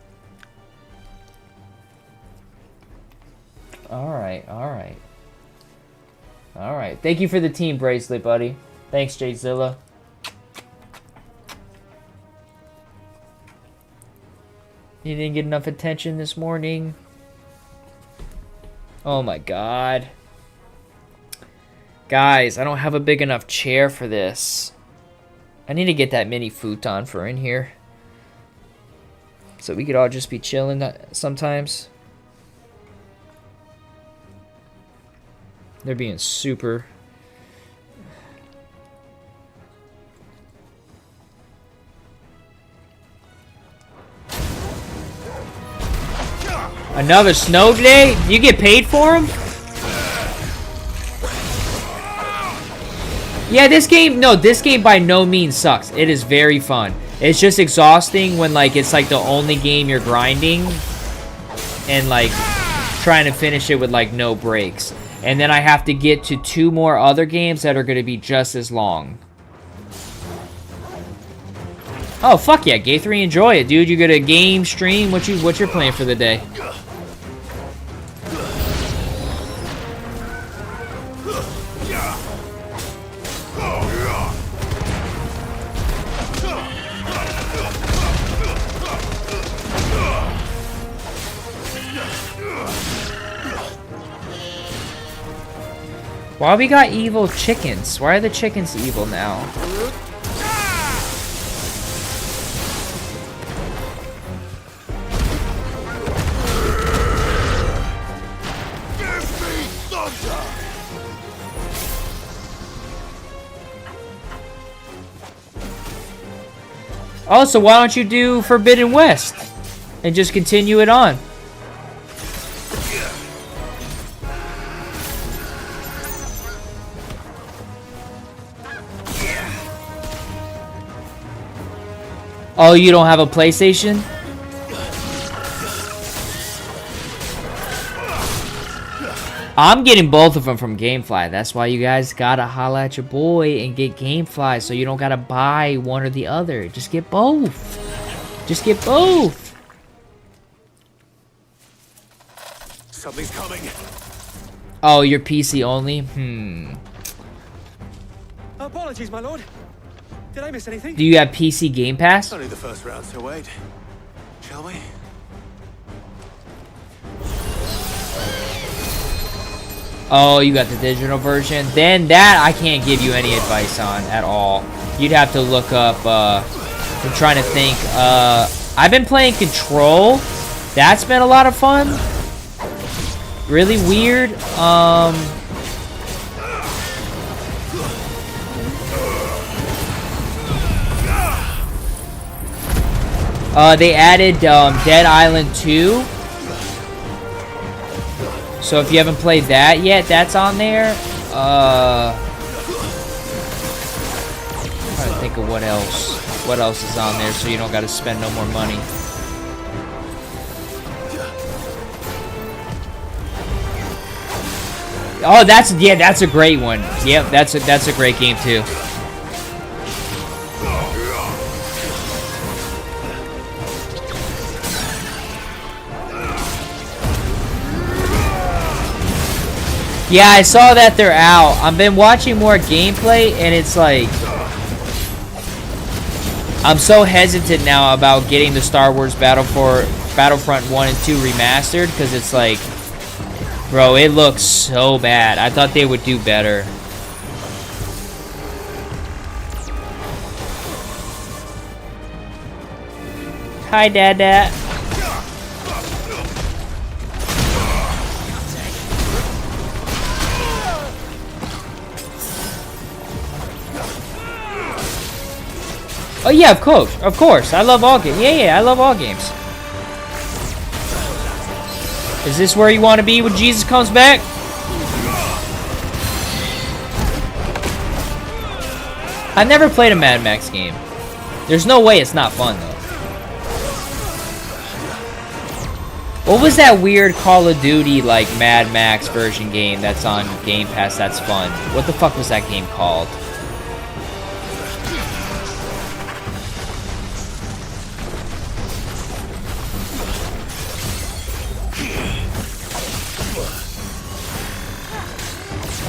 Alright, alright. Alright. Thank you for the team bracelet, buddy. Thanks, Jayzilla. You didn't get enough attention this morning. Oh my god. Guys, I don't have a big enough chair for this. I need to get that mini futon for in here. So we could all just be chilling sometimes. They're being super... Another snow day? You get paid for them? Yeah, this game by no means sucks. It is very fun. It's just exhausting when like it's like the only game you're grinding and like trying to finish it with like no breaks. And then I have to get to 2 more other games that are going to be just as long. Oh, fuck yeah. Gay 3, enjoy it, dude. You got a game, stream. What's your plan for the day? Why we got evil chickens? Why are the chickens evil now? Oh, so why don't you do Forbidden West and just continue it on? Oh, you don't have a PlayStation? I'm getting both of them from Gamefly. That's why you guys gotta holla at your boy and get Gamefly so you don't gotta buy one or the other. Just get both. Just get both. Something's coming. Oh, you're PC only? Apologies, my lord. Did I miss anything? Do you have PC Game Pass? Only the first round, so wait. Shall we? Oh, you got the digital version? Then that I can't give you any advice on at all. You'd have to look up, I'm trying to think. I've been playing Control. That's been a lot of fun. Really weird. They added Dead Island 2. So if you haven't played that yet, that's on there. I'm trying to think of what else. What else is on there so you don't got to spend no more money. Oh, that's a great one. Yep, that's a great game too. Yeah, I saw that they're out. I've been watching more gameplay, and it's like... I'm so hesitant now about getting the Star Wars Battlefront 1 and 2 remastered, because it's like... Bro, it looks so bad. I thought they would do better. Hi, Dad. Oh yeah, of course. I love all games. Yeah, I love all games. Is this where you want to be when Jesus comes back? I've never played a Mad Max game. There's no way it's not fun though. What was that weird Call of Duty like Mad Max version game that's on Game Pass that's fun? What the fuck was that game called?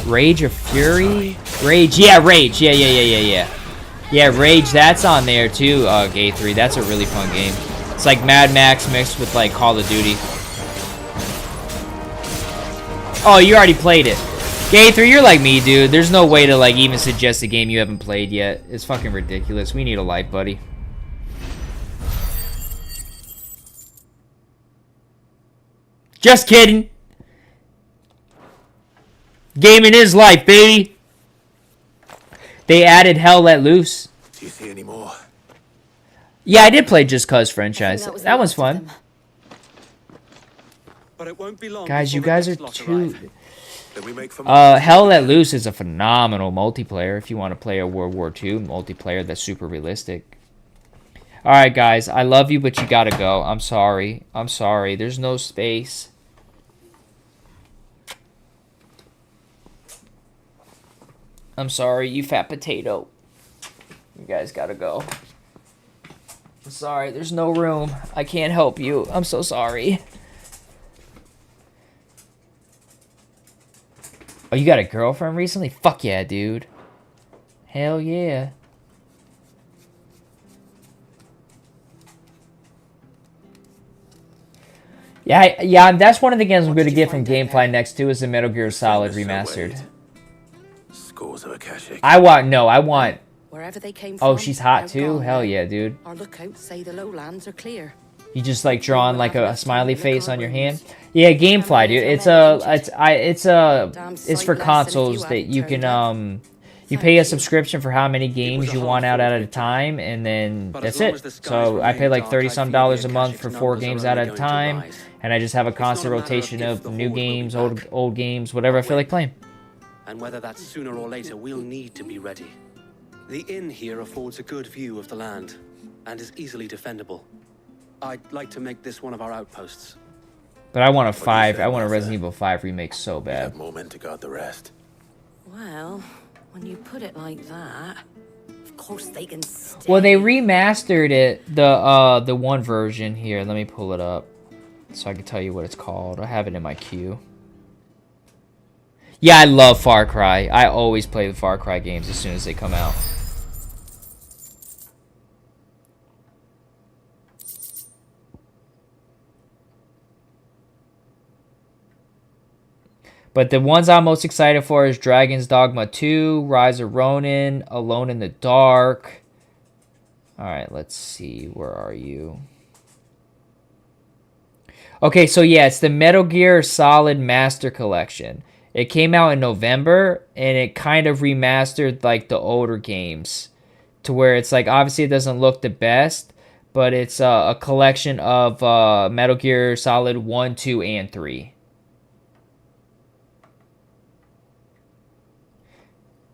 Rage of Fury? Rage, yeah, Rage. Yeah. Yeah, Rage, that's on there too, Gay 3. That's a really fun game. It's like Mad Max mixed with like Call of Duty. Oh, you already played it. Gay 3, you're like me, dude. There's no way to like even suggest a game you haven't played yet. It's fucking ridiculous. We need a life, buddy. Just kidding. Gaming is life, baby. They added Hell Let Loose. Do you see any more? Yeah, I did play Just Cause franchise. That one's fun. But it won't be long. Guys, you guys are too... Hell Hell Let Loose is a phenomenal multiplayer if you want to play a World War II multiplayer that's super realistic. Alright, guys. I love you, but you gotta go. I'm sorry. There's no space. I'm sorry, you fat potato. You guys gotta go. I'm sorry, there's no room. I can't help you. I'm so sorry. Oh, you got a girlfriend recently? Fuck yeah, dude. Hell yeah. Yeah, that's one of the games I'm going to get from Gamefly next too is the Metal Gear Solid Remastered. Scores of Akashic. I want... Wherever they came Oh, from, she's hot they're too? gone Hell now. yeah, dude. Our lookouts say the lowlands are clear. You just like drawing like a smiley face on your hand. Yeah, GameFly, dude. It's for consoles that you can you pay a subscription for how many games you want out at a time, and then that's it. So I pay like $30-some a month for 4 games out at a time, and I just have a constant rotation of new games, old games, whatever I feel like playing. And whether that's sooner or later, we'll need to be ready. The inn here affords a good view of the land, and is easily defendable. I'd like to make this one of our outposts. But I want a Resident Evil 5 remake so bad. Have more men to guard the rest. Well, when you put it like that, of course they can stay. Well, they remastered it, the one version here. Let me pull it up so I can tell you what it's called. I have it in my queue. Yeah, I love Far Cry. I always play the Far Cry games as soon as they come out. But the ones I'm most excited for is Dragon's Dogma 2, Rise of Ronin, Alone in the Dark. Alright, let's see. Where are you? Okay, so yeah, it's the Metal Gear Solid Master Collection. It came out in November, and it kind of remastered like the older games. To where it's like, obviously it doesn't look the best, but it's a collection of Metal Gear Solid 1, 2, and 3.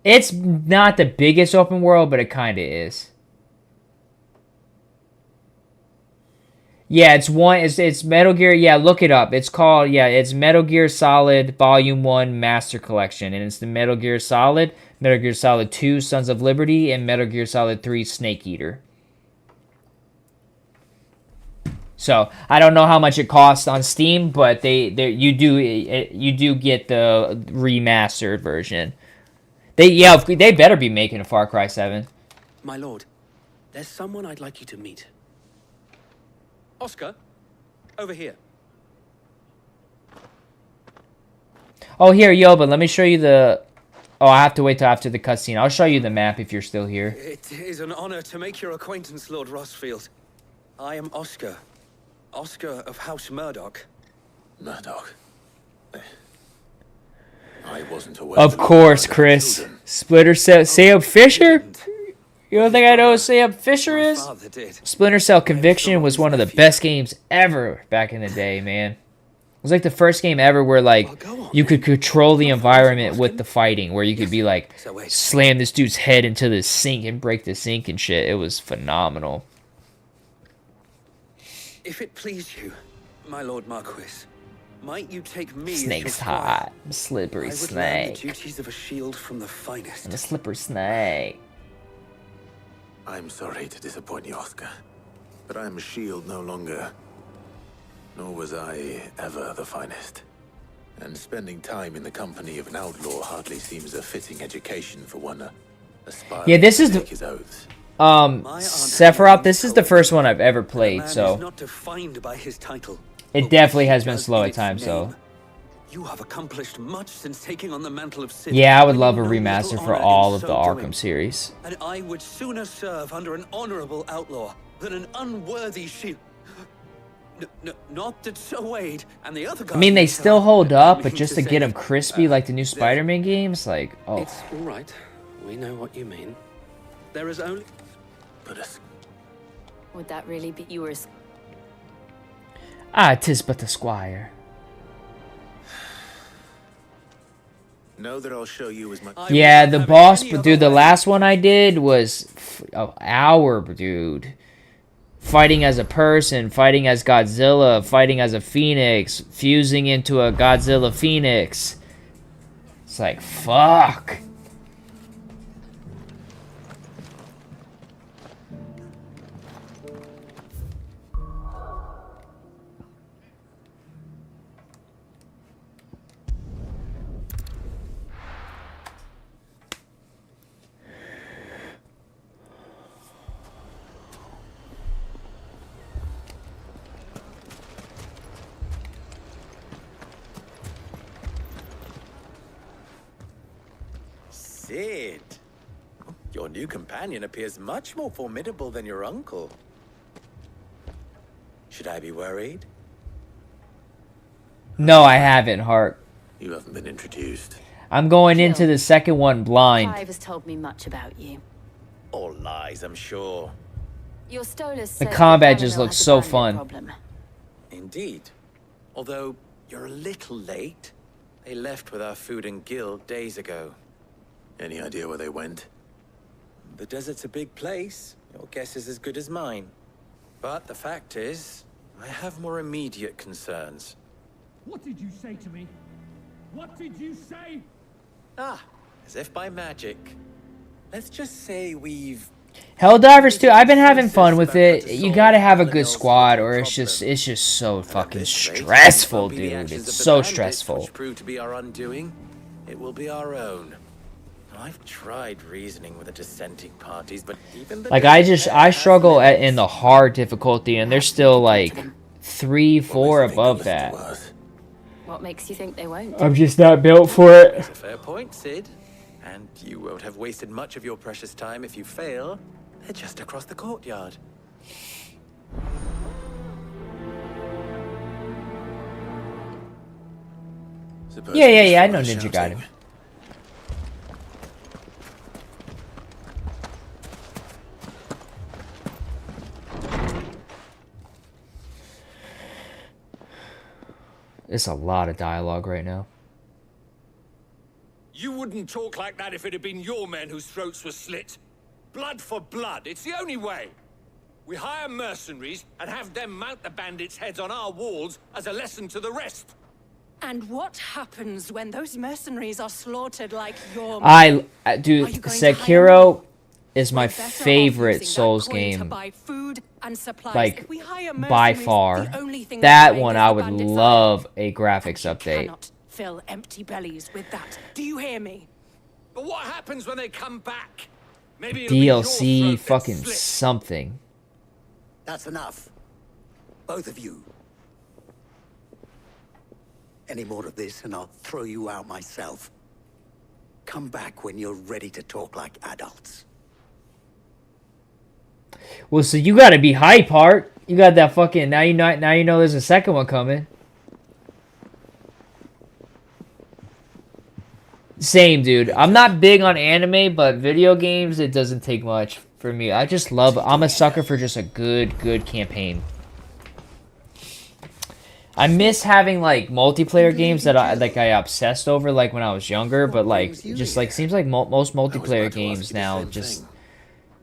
It's not the biggest open world, but it kind of is. Yeah, it's Metal Gear. Yeah, look it up. It's called, it's Metal Gear Solid Volume 1 Master Collection. And it's the Metal Gear Solid 2 Sons of Liberty, and Metal Gear Solid 3 Snake Eater. So, I don't know how much it costs on Steam, but you do get the remastered version. They better be making a Far Cry 7. My lord, there's someone I'd like you to meet. Oscar, over here. Oh, here, but let me show you the... Oh, I have to wait till after the cutscene. I'll show you the map if you're still here. It is an honor to make your acquaintance, Lord Rossfield. I am Oscar. Oscar of House Murdoch. Murdoch? I wasn't aware. Of course, Chris. Splinter Cell. Sam Fisher? You don't think I know who Sam Fisher is? Splinter Cell Conviction was one of the best games ever back in the day, man. It was like the first game ever where, like, you could control the environment with the fighting. Where you could be like, slam this dude's head into the sink and break the sink and shit. It was phenomenal. If it please you, my Lord Marquis, might you take me Snake's as your squire? hot. Slippery I would snake. learn the duties of a shield from the finest. And a slippery snake. I'm sorry to disappoint you, Oscar, but I'm a shield no longer. Nor was I ever the finest. And spending time in the company of an outlaw hardly seems a fitting education for one aspiring Yeah, this is to take his oaths. Sephiroth, this is the first one I've ever played, so Not defined by his title. it definitely has been slow at times, so. You have accomplished much since taking on the mantle of Cid. Yeah, I would love a remaster for all of the Arkham series. And I would sooner serve under an honorable outlaw than an unworthy shield. Not that Sir Wade and the other guys. I mean, they still hold up, but just to get them crispy like the new Spider-Man games, like, oh. It's all right. We know what you mean. There is only... Would that really be yours? Ah, 'tis but the squire. Know that I'll show you as much. Yeah, the boss, dude, the last one I did was an hour, dude. Fighting as a person, fighting as Godzilla, fighting as a phoenix, fusing into a Godzilla phoenix. It's like, fuck. did. Your new companion appears much more formidable than your uncle. Should I be worried? No, I haven't, Hart. You haven't been introduced. I'm going into the second one blind. Clive has told me much about you. All lies, I'm sure. Your Stolas The combat just looks so fun. Problem. Indeed. Although, you're a little late. They left with our food and guild days ago. Any idea where they went? The desert's a big place. Your guess is as good as mine. But the fact is, I have more immediate concerns. What did you say to me? What did you say? Ah, as if by magic. Let's just say we've... Helldivers 2, I've been having fun with it. You gotta have a good squad or it's just so fucking stressful, dude. It's so stressful. Which proved to be our undoing. It will be our own. I've tried reasoning with the dissenting parties, but even the like I struggle in the hard difficulty and they're still like 3, 4 above that. What makes you think they won't? I'm just not built for it. That's a fair point, Sid. And you won't have wasted much of your precious time if you fail. They're just across the courtyard. Yeah, I know Ninja Gaiden. It's a lot of dialogue right now. You wouldn't talk like that if it had been your men whose throats were slit. Blood for blood, it's the only way. We hire mercenaries and have them mount the bandits' heads on our walls as a lesson to the rest. And what happens when those mercenaries are slaughtered like your Dude, Sekiro is my favorite Souls game. Like, by far. That one I would love a graphics update. Fill empty bellies with that. Do you hear me? But what happens when they come back? Maybe DLC fucking something. That's enough. Both of you. Any more of this and I'll throw you out myself. Come back when you're ready to talk like adults. Well, so you gotta be hype, Hart. You got that fucking now you know there's a second one coming. Same, dude. I'm not big on anime, but video games, it doesn't take much for me. I just love... I'm a sucker for just a good campaign. I miss having, like, multiplayer games that I obsessed over, like, when I was younger, but, like, just, like, seems like most multiplayer games now just...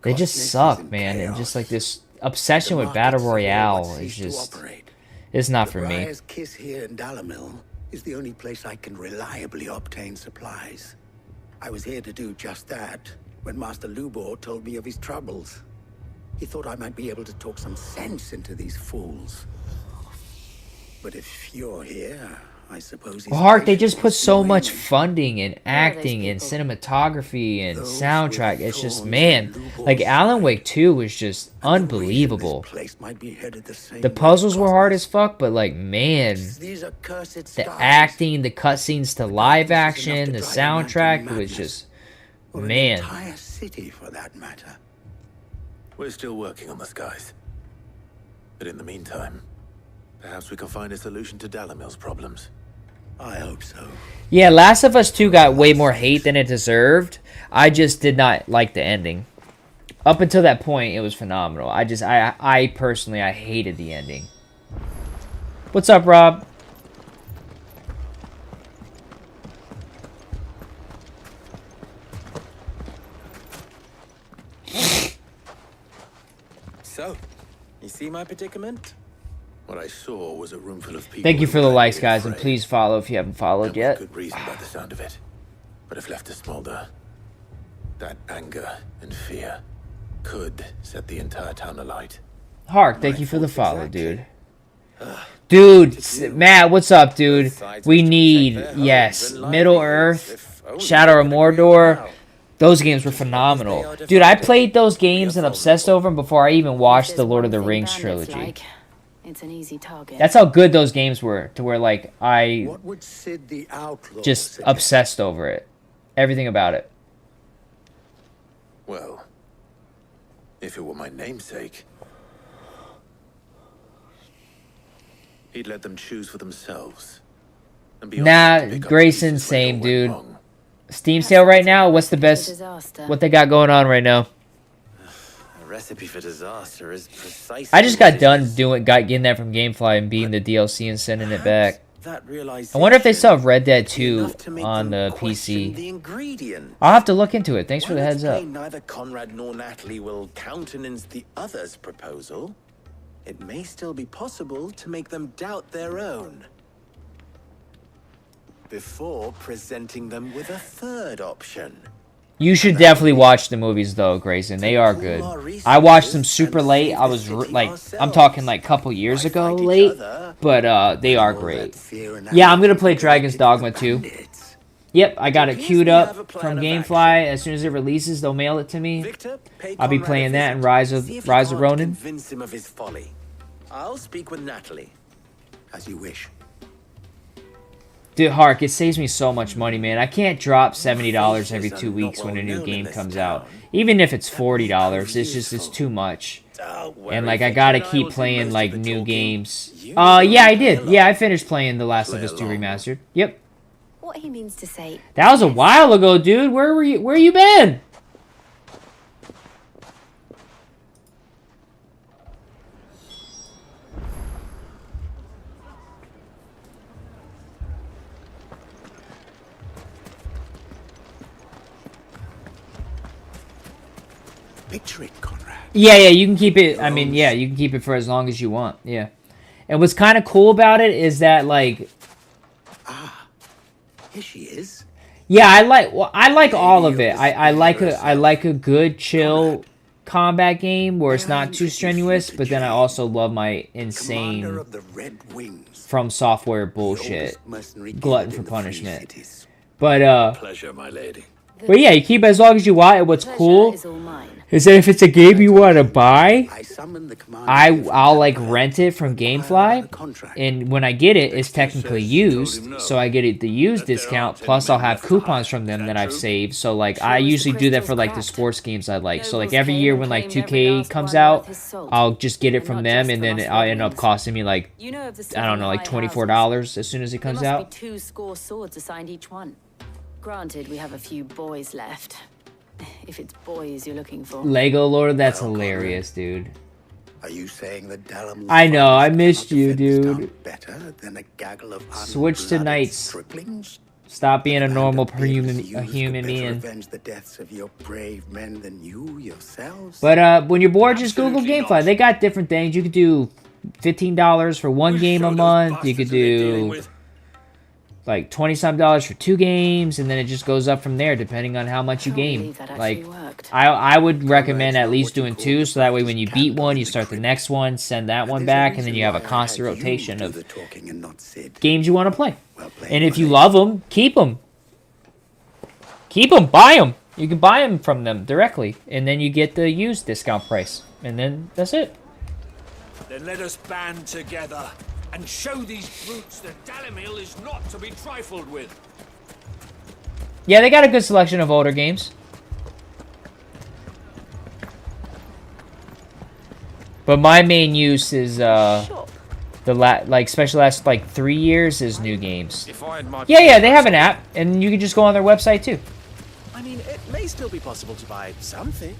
They just suck, man. And just, like, this obsession with Battle Royale is just... It's not for me. Kiss here in Dalamil is the only place I can reliably obtain supplies. I was here to do just that when Master Lubor told me of his troubles. He thought I might be able to talk some sense into these fools. But if you're here, I suppose he's... Hart, they just put so much funding and acting and cinematography and soundtrack. It's just, man, like Alan Wake 2 was just unbelievable. The puzzles were hard as fuck, but like, man, the acting, the cutscenes to live action, the soundtrack was just, man. Entire city, for that matter. We're still working on the skies. But in the meantime, perhaps we can find a solution to Dalamil's problems. I hope so. Yeah, Last of Us 2 got way more hate than it deserved. I just did not like the ending. Up until that point, it was phenomenal. I personally, I hated the ending. What's up, Rob? So, you see my predicament? What I saw was a room full of people. Thank you for the likes, guys, and please follow if you haven't followed yet. Good reason by the sound of it. But if left to smolder, that anger and fear could set the entire town alight. Hark, thank you for the follow, dude. Dude, Matt, what's up, dude? We need, yes, Middle Earth, Shadow of Mordor. Those games were phenomenal. Dude, I played those games and obsessed over them before I even watched the Lord of the Rings trilogy. It's an easy target. That's how good those games were, to where, like, I just obsessed over it. Everything about it. Well, if it were my namesake, he'd let them choose for themselves. And be Nah, Grayson, same, dude. Steam sale right now? What's the best? What they got going on right now? A recipe for disaster is precisely. I just got done getting that from GameFly and beating the DLC and sending it back. I wonder if they still have Red Dead 2 on the PC. I'll have to look into it. Thanks for the heads up. Neither Conrad nor Natalie will countenance the other's proposal. It may still be possible to make them doubt their own before presenting them with a third option. You should definitely watch the movies, though, Grayson. They are good. I watched them super late. I was, like, I'm talking, like, a couple years ago late. But, they are great. Yeah, I'm going to play Dragon's Dogma 2. Yep, I got it queued up from GameFly. As soon as it releases, they'll mail it to me. I'll be playing that and Rise of Ronin. Convince him of his folly. I'll speak with Natalie. As you wish. Dude, Hark, it saves me so much money, man. I can't drop $70 every 2 weeks when a new game comes out. Even if it's $40, it's too much. And, like, I gotta keep playing, like, new games. Yeah, I did. Yeah, I finished playing The Last of Us 2 Remastered. Yep. What he means to say. That was a while ago, dude. Where you been? Picture it, Conrad. Yeah, you can keep it. I mean, yeah, you can keep it for as long as you want. Yeah. And what's kind of cool about it is that, like... Here she is. Yeah, I like all of it. I like a good, chill combat game where it's not too strenuous, but then I also love my insane From Software bullshit. Glutton for punishment. But, Pleasure, my lady. But yeah, you keep it as long as you want, and what's cool is that if it's a game you want to buy, I'll like rent it from GameFly, and when I get it, it's technically used, so I get the used discount, plus I'll have coupons from them that I've saved, so like I usually do that for like the sports games I like, so like every year when like 2K comes out, I'll just get it from them, and then I'll end up costing me like, I don't know, like $24 as soon as it comes out. 2 score swords assigned each one. Granted, we have a few boys left. If it's boys you're looking for. Lego Lord, that's hilarious, dude. Are you saying that Dalamus I know, I missed you, dude. better than a gaggle of Switch to knights. striplings? Stop being a normal human being. Avenge the deaths of your brave men than you yourselves? But when you're bored, just Google GameFly. They got different things. You could do $15 for one game a month. You could do like $20-some for 2 games, and then it just goes up from there depending on how much you game. Like, I would recommend at least doing 2, so that way when you beat one, you start the next one, send that one back, and then you have a constant rotation of games you want to play. And if you love them, keep them. Keep them, buy them. You can buy them from them directly, and then you get the used discount price, and then that's it. Then let us band together and show these brutes that Dalimil is not to be trifled with. Yeah, they got a good selection of older games. But my main use is especially last like 3 years is new games. Yeah, they have an app, and you can just go on their website too. I mean, it may still be possible to buy something.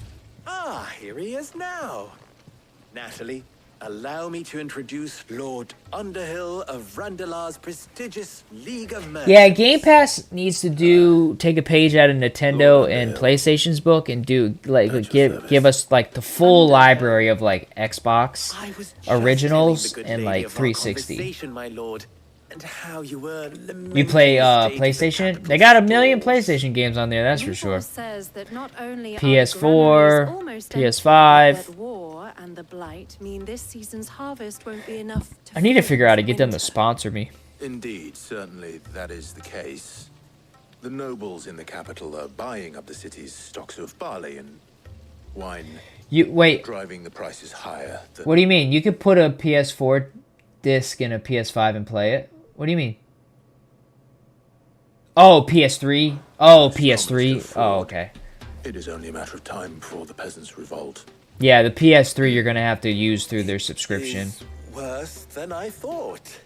Ah, here he is now. Natalie, allow me to introduce Lord Underhill of Randalar's prestigious League of Merchants. Yeah, Game Pass needs to take a page out of Nintendo and PlayStation's book and give us like the full library of like Xbox originals and like 360. My lord, and how you were you play PlayStation? They got a million PlayStation games on there, that's for sure. Says that not only PS4, PS5. War and the blight mean this season's harvest won't be enough to I need to figure out how to get them to sponsor me. Indeed, certainly that is the case. The nobles in the capital are buying up the city's stocks of barley and wine. Wait. Driving the prices higher. What do you mean? You could put a PS4 disc in a PS5 and play it? What do you mean? Oh, PS3? Oh, PS3? Oh, okay. It is only a matter of time before the peasants revolt. Yeah, the PS3 you're gonna have to use through their subscription. Worse than I thought.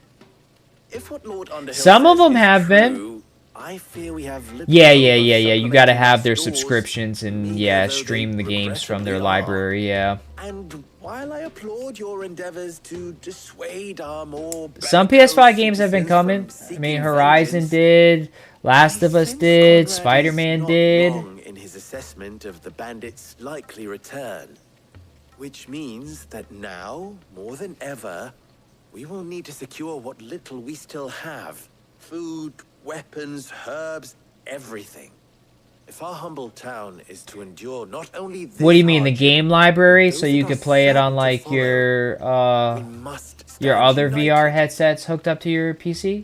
If what Lord Underhill Some of them have true, been. I fear we have Yeah. You gotta have their subscriptions and stream the games from their library. Yeah. And while I applaud your endeavors to dissuade our more Some PS5 games have been coming. I mean, Horizon did, Last of Us did, Spider-Man did. in his assessment of the bandits' likely return, which means that now, more than ever, we will need to secure what little we still have. Food, weapons, herbs, everything. If our humble town is to endure not only this What do you mean, the game library? So you could play it on like your other VR headsets hooked up to your PC?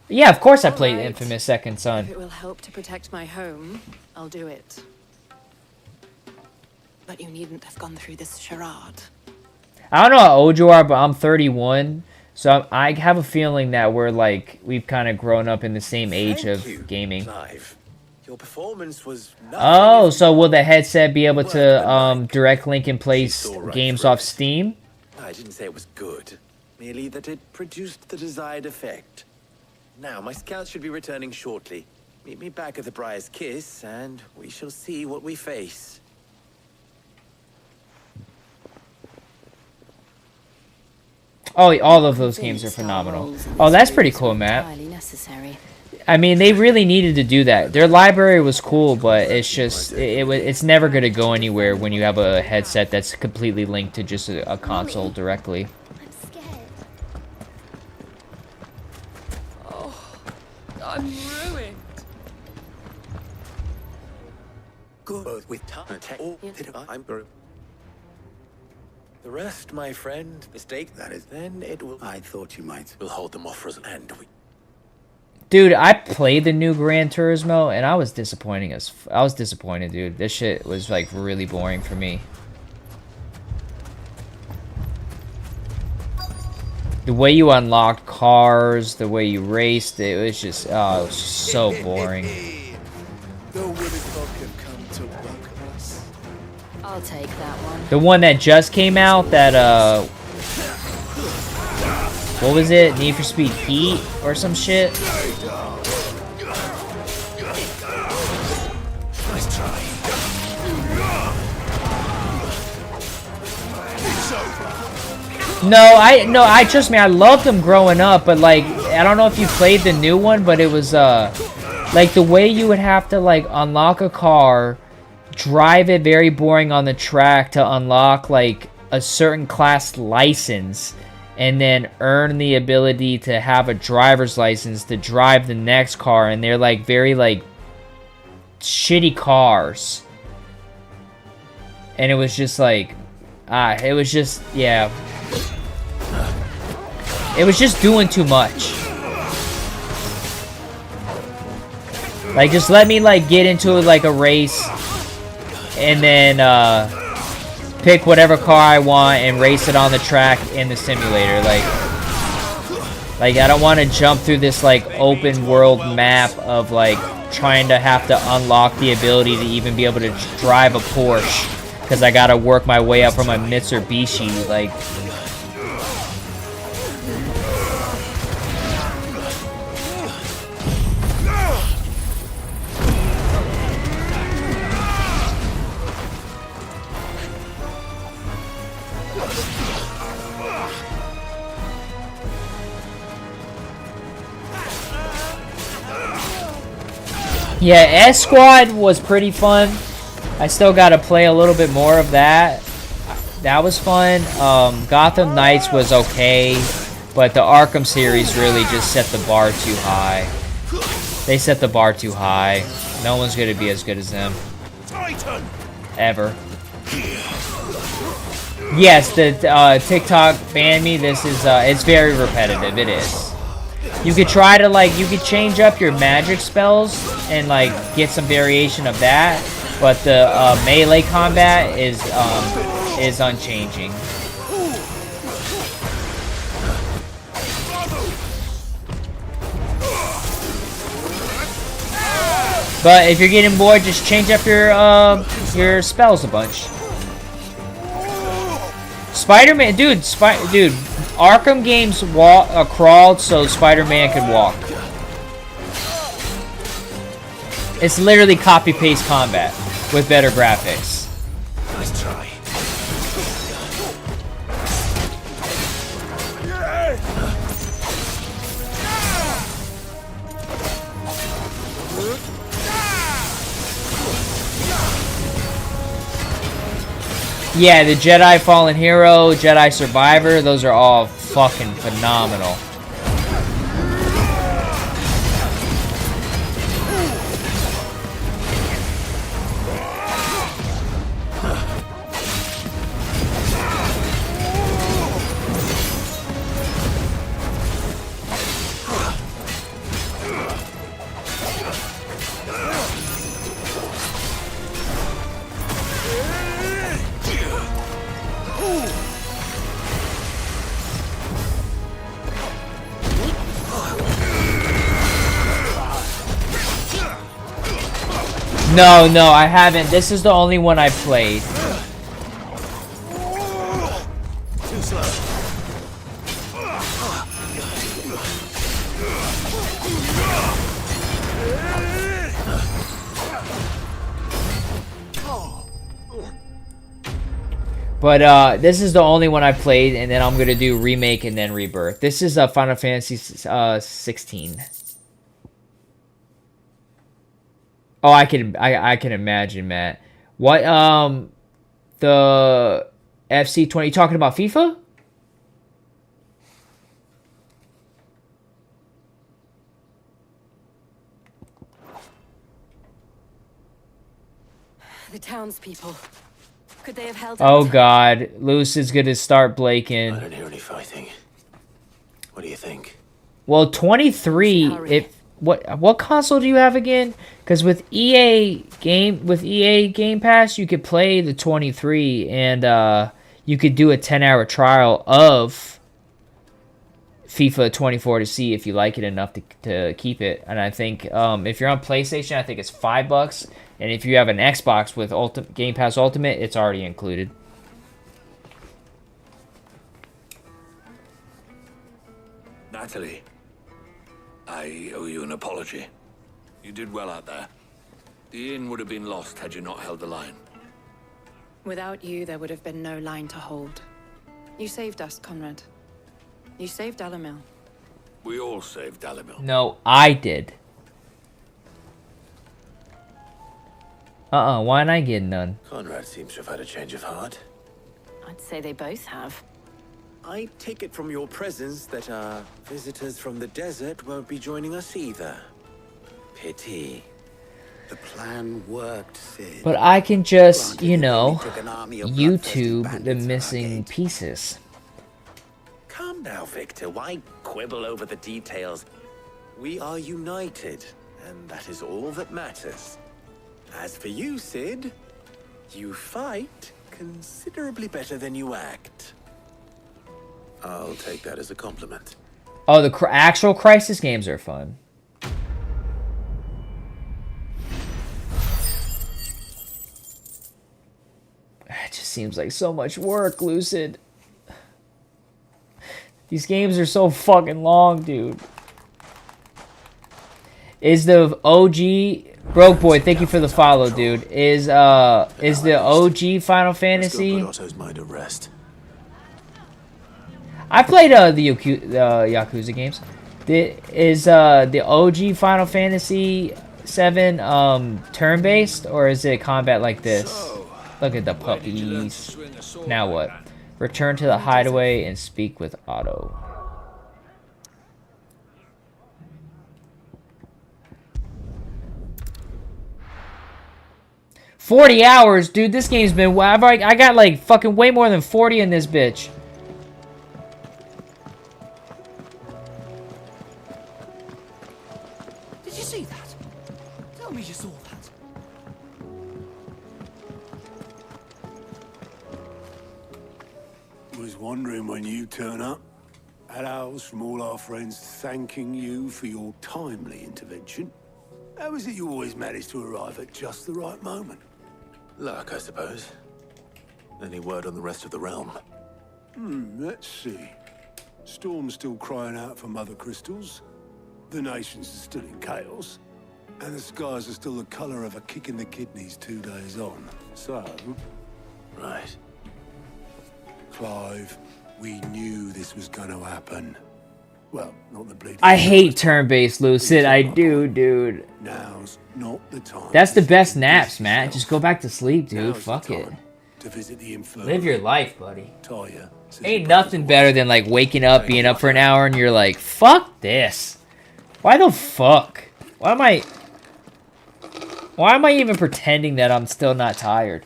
Yeah, of course I played Infamous Second Son. If it will help to protect my home, I'll do it. But you needn't have gone through this charade. I don't know how old you are, but I'm 31. So I have a feeling that we've kind of grown up in the same age of gaming. Your performance was Oh, so will the headset be able to direct link and place games off Steam? I didn't say it was good, merely that it produced the desired effect. Now, my scouts should be returning shortly. Meet me back at the Briar's Kiss, and we shall see what we face. Oh, all of those games are phenomenal. Oh, that's pretty cool, Matt. I mean, they really needed to do that. Their library was cool, but it's just it's never going to go anywhere when you have a headset that's completely linked to just a console directly. I'm ruined. Good with time. The rest, my friend, mistake that is. Then it will. I thought you might. We'll hold them off for us, and we. Dude, I played the new Gran Turismo and I was disappointed, dude. This shit was like really boring for me. The way you unlocked cars, the way you raced, it was just, oh, it was so boring. The Woodstock have come to welcome us. I'll take that one. The one that just came out, that, what was it? Need for Speed Heat or some shit? Nice try. No, I trust me, I loved them growing up, but like, I don't know if you played the new one, but it was, like the way you would have to like unlock a car, drive it very boring on the track to unlock like a certain class license, and then earn the ability to have a driver's license to drive the next car, and they're like very like shitty cars. And it was just like, it was just, yeah. It was just doing too much. Like, just let me, like, get into, like, a race. And then, pick whatever car I want and race it on the track in the simulator. Like I don't want to jump through this, like, open world map of, like, trying to have to unlock the ability to even be able to drive a Porsche. Because I gotta work my way up from a Mitsubishi, like... Yeah, S-Squad was pretty fun. I still gotta play a little bit more of that. That was fun. Gotham Knights was okay, but the Arkham series really just set the bar too high. They set the bar too high. No one's gonna be as good as them. Ever. Yes, the TikTok banned me. This is, it's very repetitive. It is. You could try to, like, you could change up your magic spells and, like, get some variation of that. But the melee combat is unchanging. But if you're getting bored, just change up your spells a bunch. Spider-Man, dude, Arkham games crawled so Spider-Man could walk. It's literally copy-paste combat with better graphics. Nice try. Yeah, the Jedi Fallen Hero, Jedi Survivor, those are all fucking phenomenal. No, I haven't. This is the only one I played. Too slow. But this is the only one I played, and then I'm gonna do remake and then rebirth. This is Final Fantasy 16. Oh, I can imagine, Matt. What the FC20? You talking about FIFA? The townspeople. Could they have held Oh out? God, Lucid's gonna start blaking. I don't hear any fighting. What do you think? Well, 23. If what console do you have again? Because with EA Game Pass, you could play the 23, and you could do a 10-hour trial of FIFA 24 to see if you like it enough to keep it. And I think if you're on PlayStation, I think it's $5, and if you have an Xbox with Game Pass Ultimate, it's already included. Natalie, I owe you an apology. You did well out there. The inn would have been lost had you not held the line. Without you, there would have been no line to hold. You saved us, Conrad. You saved Alamil. We all saved Alamil. No, I did. Why not I get none? Conrad seems to have had a change of heart. I'd say they both have. I take it from your presence that our visitors from the desert won't be joining us either. Pity. The plan worked, Sid. But I can just, you know, YouTube the missing pieces. Calm down, Victor. Why quibble over the details? We are united, and that is all that matters. As for you, Sid, you fight considerably better than you act. I'll take that as a compliment. Oh, the actual Crisis games are fun. It just seems like so much work, Lucid. These games are so fucking long, dude. Is the OG Broke Boy? Thank you for the follow, dude. Is the OG Final Fantasy? Let's go put Otto's mind at rest. I played the Yakuza games. Is the OG Final Fantasy 7 turn-based, or is it combat like this? Look at the puppies. Now what? Return to the hideaway and speak with Otto. $40 hours, dude. This game's been. I got like fucking way more than 40 in this bitch. Did you see that? Tell me you saw that. Was wondering when you turn up. Had owls from all our friends thanking you for your timely intervention. How is it you always manage to arrive at just the right moment? Luck, I suppose. Any word on the rest of the realm? Let's see. Storm's still crying out for mother crystals. The nations are still in chaos. And the skies are still the color of a kick in the kidneys 2 days on. So... Right. Clive, we knew this was going to happen. Well, not the bleeding. I hate turn-based Lucid. I do, dude. Now's not the time. That's the best naps, Matt. Just go back to sleep, dude. Now's Fuck the it. time to visit the infirmary. Live your life, buddy. Talia says Ain't your nothing better than like waking up, being up for an hour, and you're like, fuck this. Why the fuck? Why am I even pretending that I'm still not tired?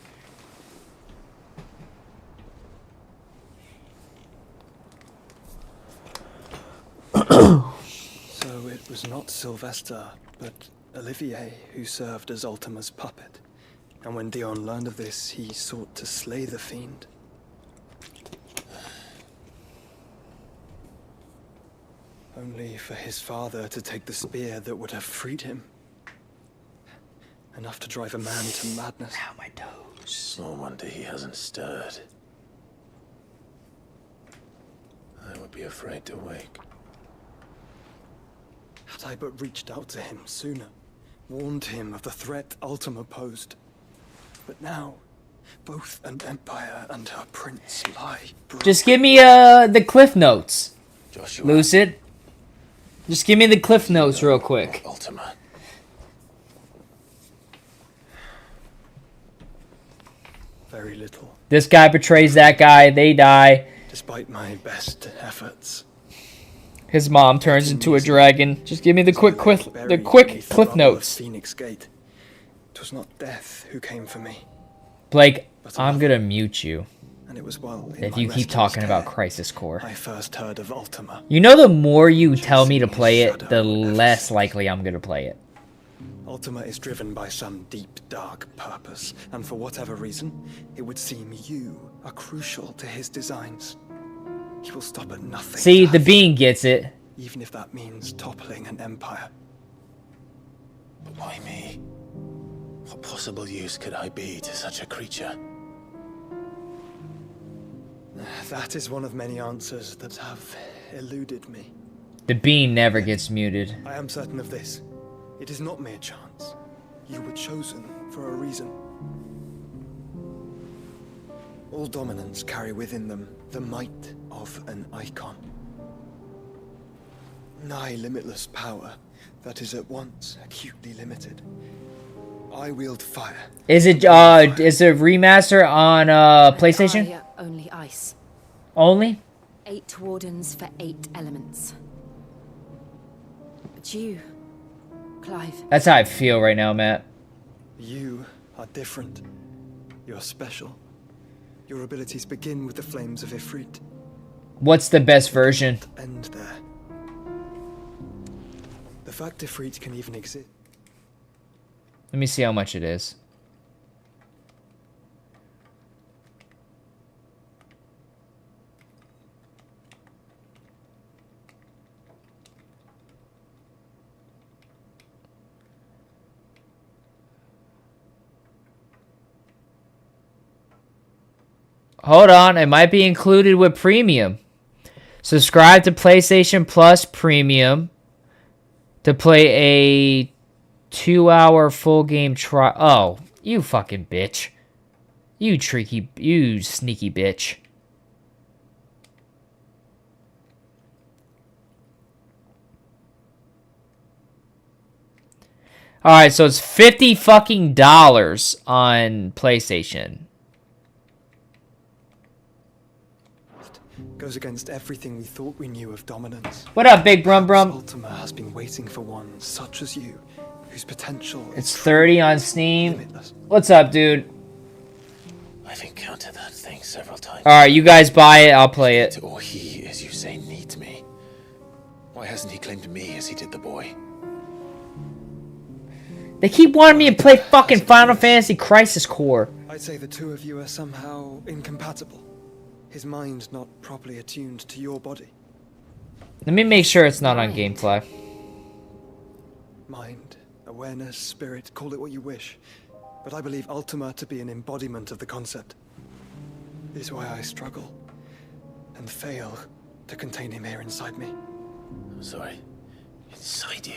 So it was not Sylvester, but Olivier who served as Ultima's puppet. And when Dion learned of this, he sought to slay the fiend. Only for his father to take the spear that would have freed him. Enough to drive a man to madness. Ow, my toes. Small wonder he hasn't stirred. I would be afraid to wake. Had I but reached out to him sooner, warned him of the threat Ultima posed. But now, both an empire and her prince lie. Just give me the cliff notes, Joshua. Lucid. Just give me the cliff notes real quick. Ultima. Very little. This guy betrays that guy. They die. Despite my best efforts. His mom turns into a dragon. Just give me the quick cliff notes. Phoenix Gate. 'Twas not death who came for me. Blake, I'm gonna mute you. And it was well If you keep talking about Crisis Core. I first heard of Ultima. You know, the more you tell me to play it, the less likely I'm gonna play it. Ultima is driven by some deep, dark purpose, and for whatever reason, it would seem you are crucial to his designs. He will stop at nothing. See, the being gets it. Even if that means toppling an empire. But why me? What possible use could I be to such a creature? That is one of many answers that have eluded me. The being never gets muted. I am certain of this. It is not mere chance. You were chosen for a reason. All dominants carry within them the might of an icon. Nigh limitless power that is at once acutely limited. I wield fire. Is it remaster on PlayStation? Only ice. Only? 8 wardens for 8 elements. But you, Clive. That's how I feel right now, Matt. You are different. You're special. Your abilities begin with the flames of Ifrit. What's the best version? End there. The fact Ifrit can even exist. Let me see how much it is. Hold on, it might be included with Premium. Subscribe to PlayStation Plus Premium to play a 2-hour full game trial. Oh, you fucking bitch. You sneaky bitch. Alright, so it's $50 fucking on PlayStation. Goes against everything we thought we knew of dominance. What up, Big Brum Brum? Ultima has been waiting for one such as you, whose potential It's 30 on Steam. What's up, dude? I've encountered that thing several times. Alright, you guys buy it, I'll play it. Or he, as you say, needs me. Why hasn't he claimed me as he did the boy? They keep wanting me to play fucking Final Fantasy Crisis Core. I'd say the two of you are somehow incompatible. His mind not properly attuned to your body. Let me make sure it's not on Gamefly. Mind, a awareness, spirit, call it what you wish. But I believe Ultima to be an embodiment of the concept. It is why I struggle and fail to contain him here inside me. I'm sorry. Inside you?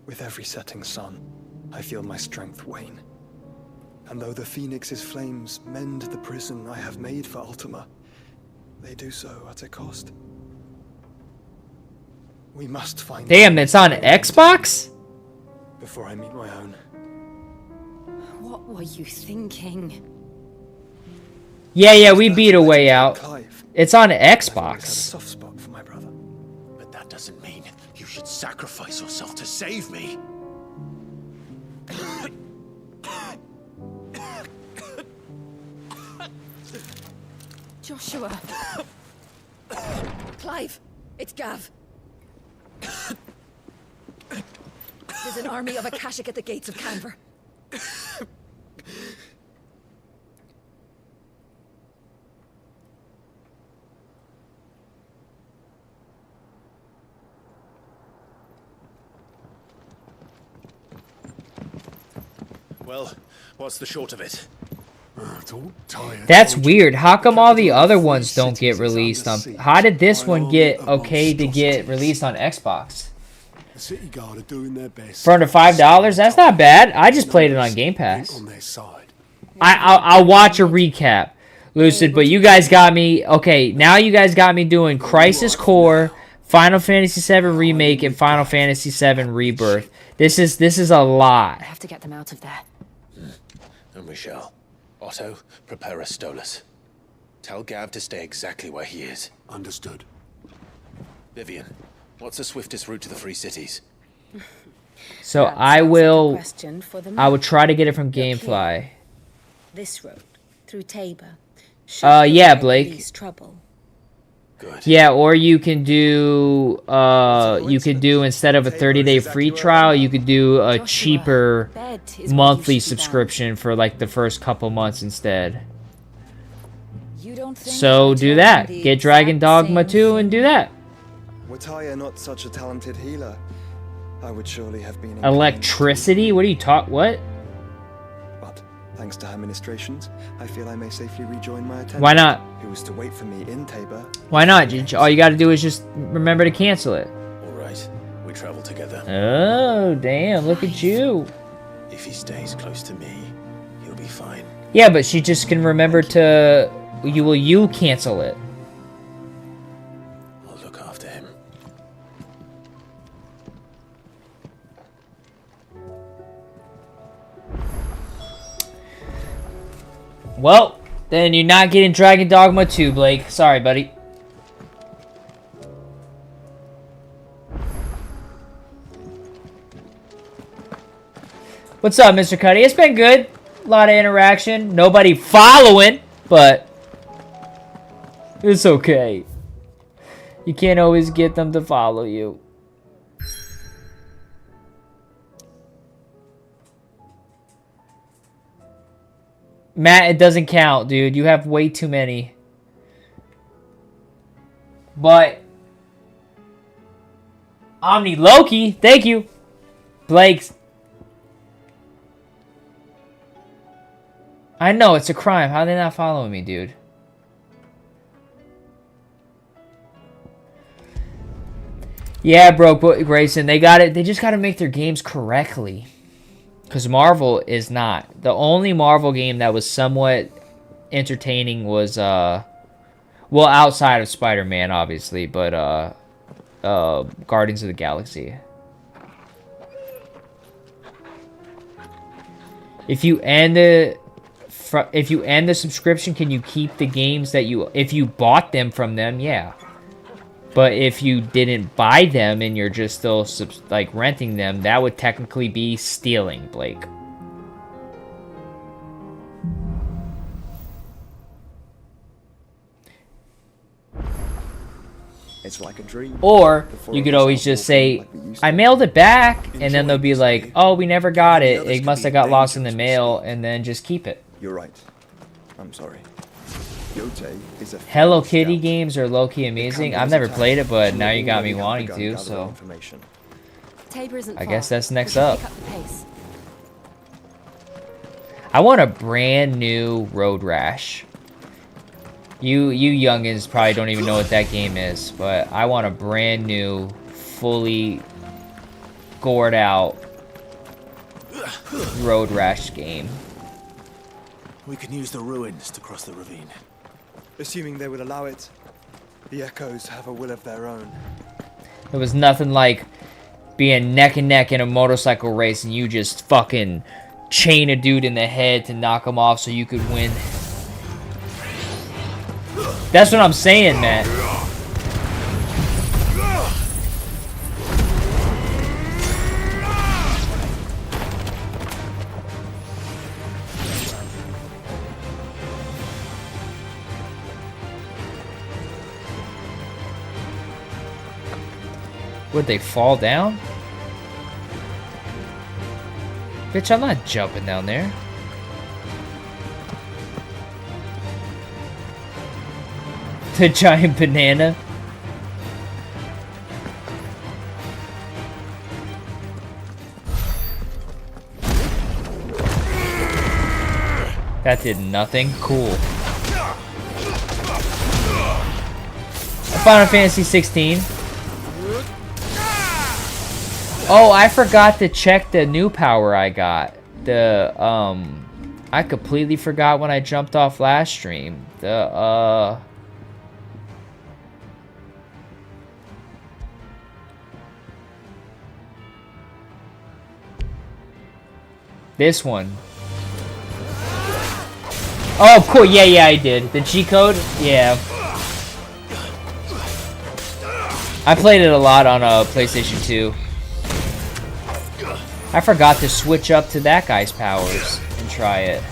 With every setting sun, I feel my strength wane. And though the Phoenix's flames mend the prison I have made for Ultima, they do so at a cost. We must find... Damn, it's on Xbox? Before I meet my own. What were you thinking? Yeah, we beat a way out. It's on Xbox. Soft spot for my brother. But that doesn't mean you should sacrifice yourself to save me. Joshua. Clive, it's Gav. There's an army of Akashic at the gates of Canver. Well, what's the short of it? That's weird. How come all the other ones don't get released on... How did this one get okay to get released on Xbox? The City Guard are doing their best. For under $5? That's not bad. I just played it on Game Pass. I'll watch a recap, Lucid, but you guys got me... Okay, now you guys got me doing Crisis Core, Final Fantasy VII Remake, and Final Fantasy VII Rebirth. This is a lot. I have to get them out of there. And we shall. Otto, prepare a Stolas. Tell Gav to stay exactly where he is. Understood. Vivian, what's the swiftest route to the Free Cities? So I will try to get it from Gamefly. This road through Tabor. Yeah, Blake. Trouble. Good. Yeah, or you can do instead of a 30-day free trial, you could do a cheaper monthly subscription for like the first couple months instead. So do that. Get Dragon Dogma 2 and do that. Were Taya not such a talented healer, I would surely have been... Electricity? What are you what? But thanks to her ministrations, I feel I may safely rejoin my attendant. Why not? Who was to wait for me in Tabor. Why not? All you gotta do is just remember to cancel it. Alright, we travel together. Oh, damn, look at you. If he stays close to me, he'll be fine. Yeah, but she just can remember to... You cancel it. I'll look after him. Well, then you're not getting Dragon Dogma 2, Blake. Sorry, buddy. What's up, Mr. Cuddy? It's been good. A lot of interaction. Nobody following, but it's okay. You can't always get them to follow you. Matt, it doesn't count, dude. You have way too many. But Omni Loki, thank you. Blake's. I know, it's a crime. How are they not following me, dude? Yeah, bro, Grayson, they got it. They just got to make their games correctly. Because Marvel is not. The only Marvel game that was somewhat entertaining was, well, outside of Spider-Man, obviously, but, Guardians of the Galaxy. If you end the subscription, can you keep the games that if you bought them from them? Yeah. But if you didn't buy them and you're just still like renting them, that would technically be stealing, Blake. It's like a dream. Or you could always just say, I mailed it back, and then they'll be like, oh, we never got it. It must have got lost in the mail, and then just keep it. You're right. I'm sorry. Is a Hello Kitty games are low-key amazing. I've never played it, but now you got me wanting to, so... Tabor isn't I far. guess that's next We should up. pick up the pace. I want a brand new Road Rash. You youngins probably don't even know what that game is, but I want a brand new, fully gored out Road Rash game. We can use the ruins to cross the ravine. Assuming they will allow it. The Echoes have a will of their own. It was nothing like being neck and neck in a motorcycle race and you just fucking chain a dude in the head to knock him off so you could win. That's what I'm saying, man. Would they fall down? Bitch, I'm not jumping down there. The giant banana. That did nothing. Cool. Final Fantasy 16. Oh, I forgot to check the new power I got. I completely forgot when I jumped off last stream. This one. Oh, cool. Yeah, I did. The G code? Yeah. I played it a lot on PlayStation 2. I forgot to switch up to that guy's powers and try it.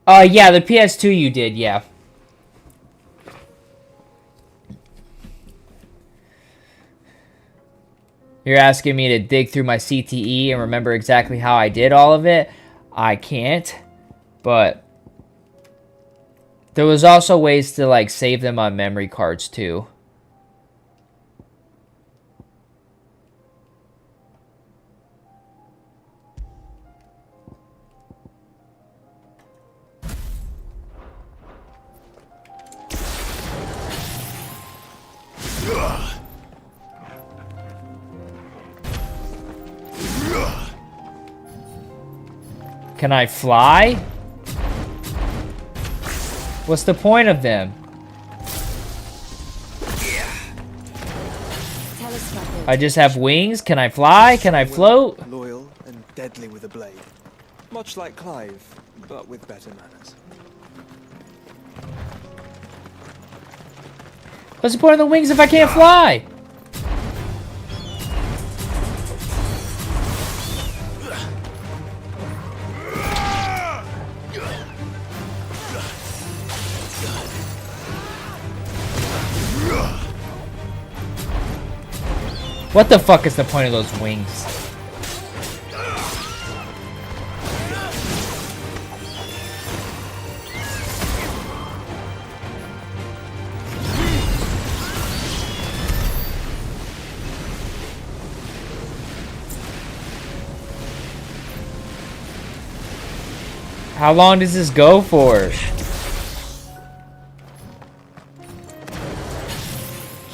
Yeah, the PS2 you did, yeah. You're asking me to dig through my CTE and remember exactly how I did all of it? I can't, but there was also ways to, like, save them on memory cards, too. Can I fly? What's the point of them? I just have wings? Can I fly? Can I float? Loyal and deadly with a blade. Much like Clive, but with better manners. What's the point of the wings if I can't fly? What the fuck is the point of those wings? How long does this go for?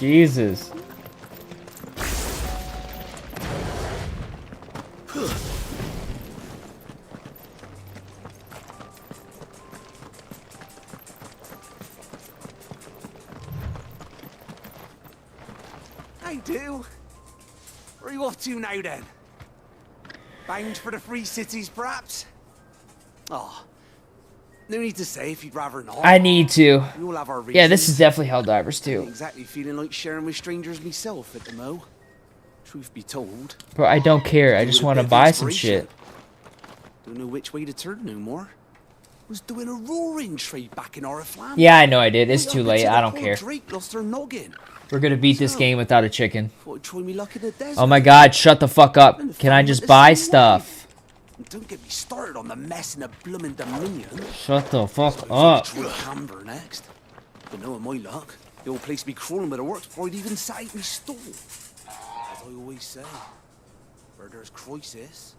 Jesus. I do. Where are you off to now, then? Bound for the Free Cities, perhaps? Oh, no need to say if you'd rather not. I need to. We all have our Yeah, this reasons. is definitely Helldivers I ain't too. exactly feeling like sharing with strangers myself at the mo. Truth be told. Bro, I don't care. I just want to buy some shit. Don't know which way to turn no more. Was doing a roaring trade back in Oriflamme. Yeah, I know I did. It's too late. I don't care. Drake lost her noggin. We're gonna beat this game without a chicken. Thought I'd try me luck in the desert. Oh my god, shut the fuck up. Can I just buy stuff? Don't get me started on the mess in the bloomin' Dominion. Shut the fuck up. Try Camber next. But knowing my luck, the old place be crawling with the works before I'd even sight me stall. As I always say, where there's crisis,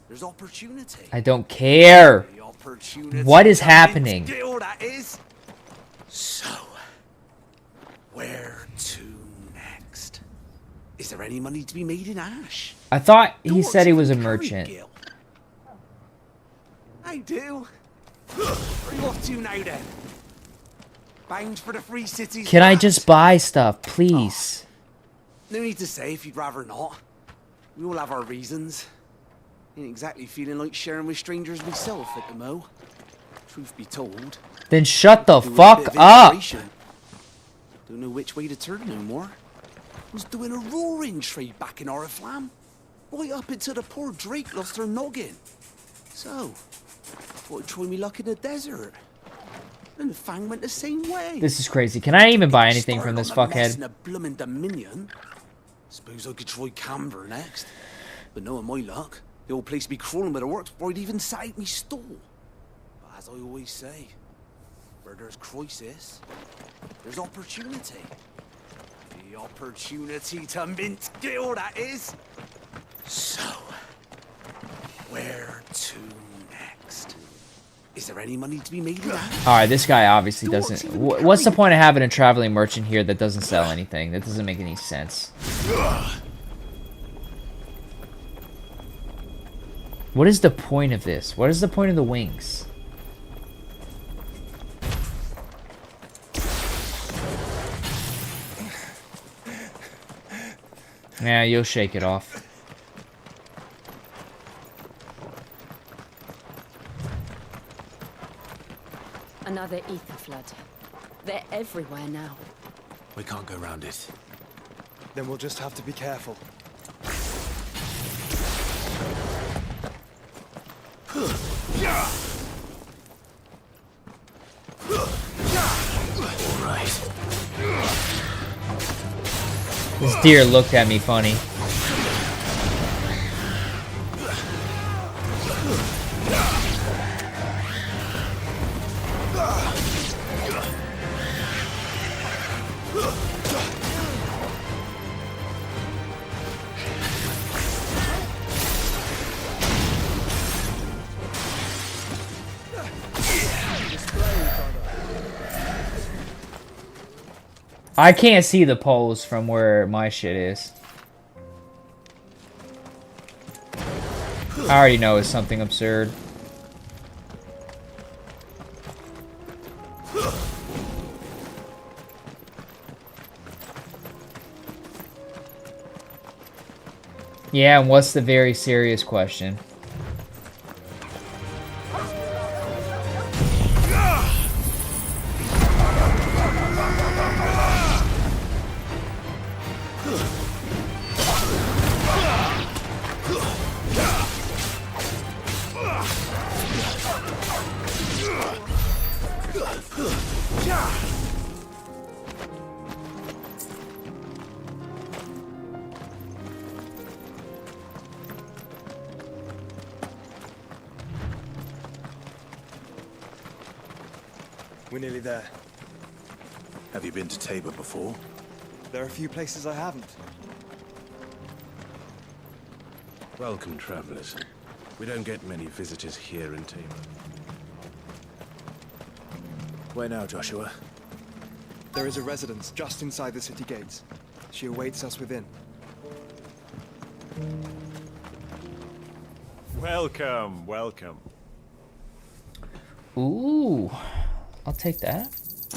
there's opportunity. I don't care. The opportunity What is to happening? skill, that is. So, where to next? Is there any money to be made in Ash? I thought he said he was a merchant. I do. Where are you off to now, then? Bound for the Free Cities. Can I just buy stuff, please? No need to say if you'd rather not. We all have our reasons. Ain't exactly feeling like sharing with strangers myself at the mo. Truth be told. Then shut the doing a fuck bit of up. integration. Don't know which way to turn no more. Was doing a roaring trade back in Oriflamme. Right up until the poor Drake lost her noggin. So, thought I'd try me luck in the desert. And the Fang went the same way. This is crazy. Can I even buy anything from this fuckhead? In a bloomin' Dominion. Suppose I could try Camber next. But knowing my luck, the old place be crawling with the works before I'd even sight me stall. But as I always say, where there's crisis, there's opportunity. The opportunity to mint skill, that is. So, where to next? Is there any money to be made in that? Alright, this guy obviously doesn't... What's the point of having a traveling merchant here that doesn't sell anything? That doesn't make any sense. What is the point of this? What is the point of the wings? Yeah, you'll shake it off. Another ether flood. They're everywhere now. We can't go round it. Then we'll just have to be careful. Alright. This deer looked at me funny. I can't see the poles from where my shit is. I already know it's something absurd. Yeah, and what's the very serious question? We're nearly there. Have you been to Tabor before? There are a few places I haven't. Welcome, travelers. We don't get many visitors here in Tabor. Where now, Joshua? There is a residence just inside the city gates. She awaits us within. Welcome, welcome. Ooh, I'll take that.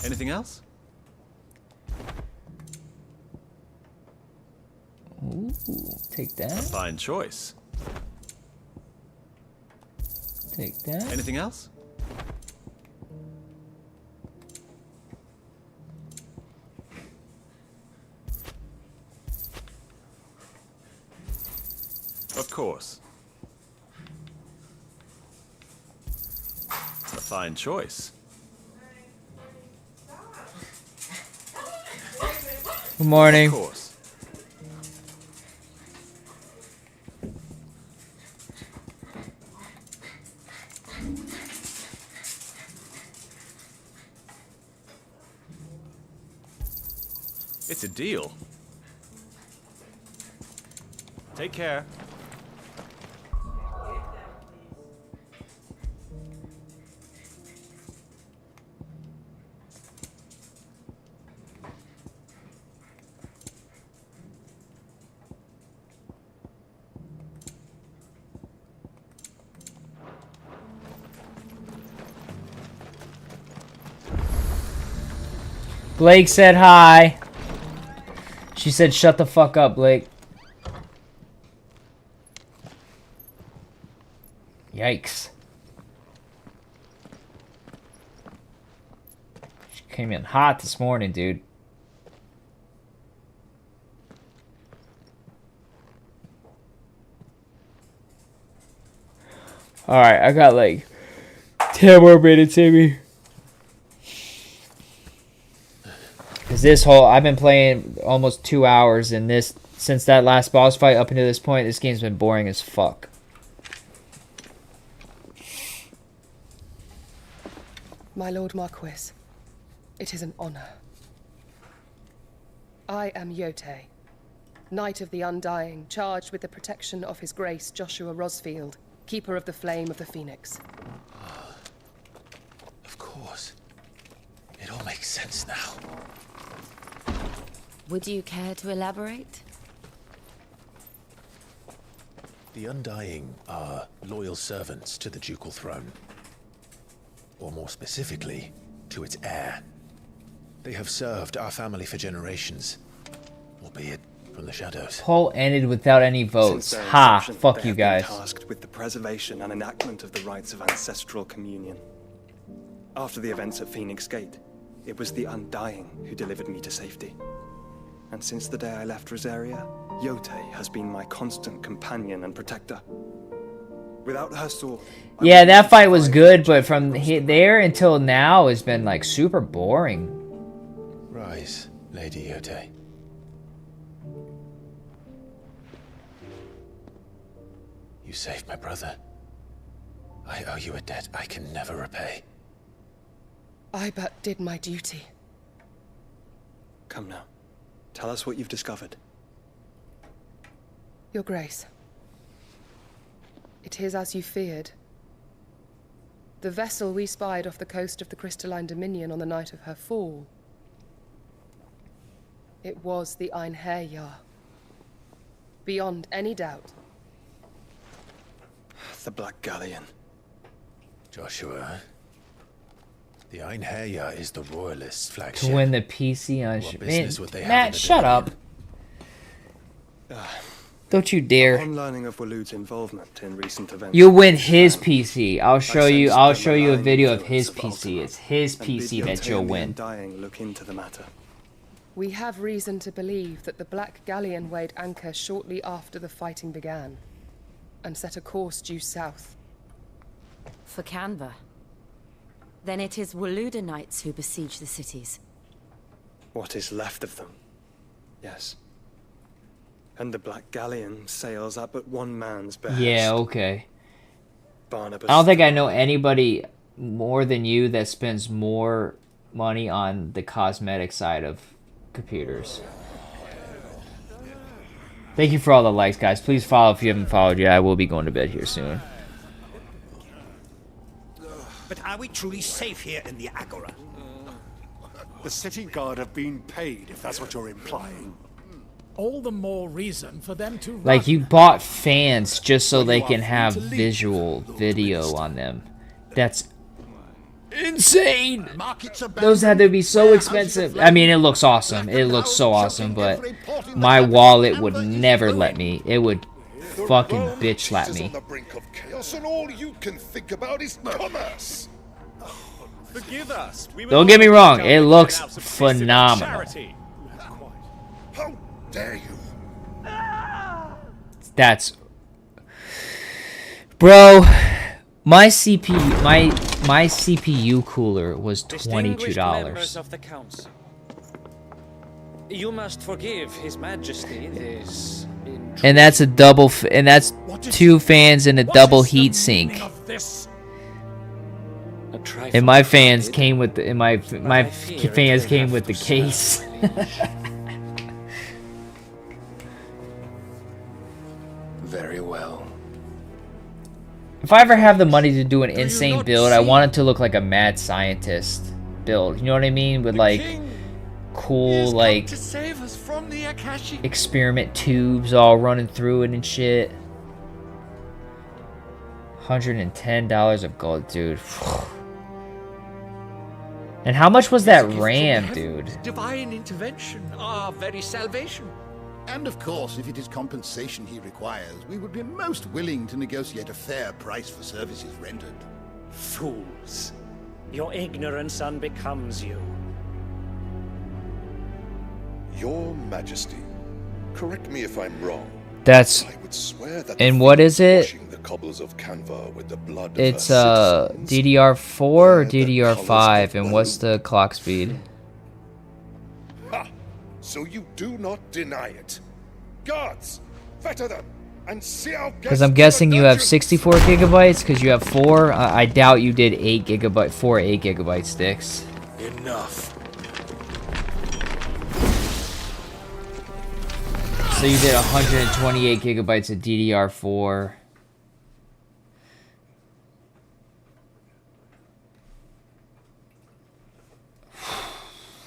Anything else? Ooh, take that. A fine choice. Take that. Anything else? Of course. A fine choice. Good morning. Of course. It's a deal. Take care. Blake said hi. She said, shut the fuck up, Blake. Yikes. She came in hot this morning, dude. Alright, I got like 10 more minutes in me. Cause this whole, I've been playing almost 2 hours, and this, since that last boss fight up until this point, this game's been boring as fuck. My Lord Marquis, it is an honor. I am Yote, Knight of the Undying, charged with the protection of His Grace Joshua Rosfield, Keeper of the Flame of the Phoenix. Of course. It all makes sense now. Would you care to elaborate? The Undying are loyal servants to the ducal throne. Or more specifically, to its heir. They have served our family for generations, albeit from the shadows. Poll ended without any votes. Ha! Fuck you guys. Tasked with the preservation and enactment of the rites of ancestral communion. After the events at Phoenix Gate, it was the Undying who delivered me to safety. And since the day I left Rosaria, Yote has been my constant companion and protector. Without her sword... Yeah, that fight was good, but from there until now has been like super boring. Rise, Lady Yote. You saved my brother. I owe you a debt I can never repay. I but did my duty. Come now. Tell us what you've discovered. Your Grace. It is as you feared. The vessel we spied off the coast of the Crystalline Dominion on the night of her fall. It was the Einherjar. Beyond any doubt. The Black Galleon. Joshua. The Einherjar is the Royalists' flagship. To win the PC on... What business would they have Matt, in the shut up. Don't you dare. On learning of Waloed's involvement in recent events... You win his PC. I'll show you a video of his PC. It's his PC that you'll win. Look into the matter. We have reason to believe that the Black Galleon weighed anchor shortly after the fighting began, and set a course due south. For Canva. Then it is Waloed Knights who besiege the cities. What is left of them? Yes. And the Black Galleon sails at but one man's behest. Yeah, okay. Barnabas. I don't think I know anybody more than you that spends more money on the cosmetic side of computers. Thank you for all the likes, guys. Please follow if you haven't followed yet. I will be going to bed here soon. But are we truly safe here in the Agora? The city guard have been paid, if that's what you're implying. All the more reason for them to Like, you bought fans just so they can have visual video on them. That's insane. Those had to be so expensive. I mean, it looks awesome. It looks so awesome, but my wallet would never let me. It would fucking bitch slap me. On the brink of chaos, and all you can think about is commerce. Forgive us. Don't get me wrong, it looks phenomenal. How dare you? That's, bro. My CPU cooler was $22. Of the council. You must forgive His Majesty this. And that's a double, and that's 2 fans and a double heat sink. And my fans came with the, and my fans came with the case. Very well. If I ever have the money to do an insane build, I want it to look like a mad scientist build. You know what I mean? With like cool like experiment tubes all running through it and shit. $110 of gold, dude. And how much was that RAM, dude? Divine intervention, our very salvation. And of course, if it is compensation he requires, we would be most willing to negotiate a fair price for services rendered. Fools. Your ignorance unbecomes you. Your Majesty, correct me if I'm wrong. That's, I would swear that and what is it? the cobbles of Canva with the blood of It's her citizens, DDR4 or DDR5, and what's the clock speed? Ha! So you do not deny it. Guards, fetter them and see how. Because I'm guessing you have 64 gigabytes because you have 4. I doubt you did 8 gigabyte, 4 8 gigabyte sticks. Enough. So you did 128 gigabytes of DDR4.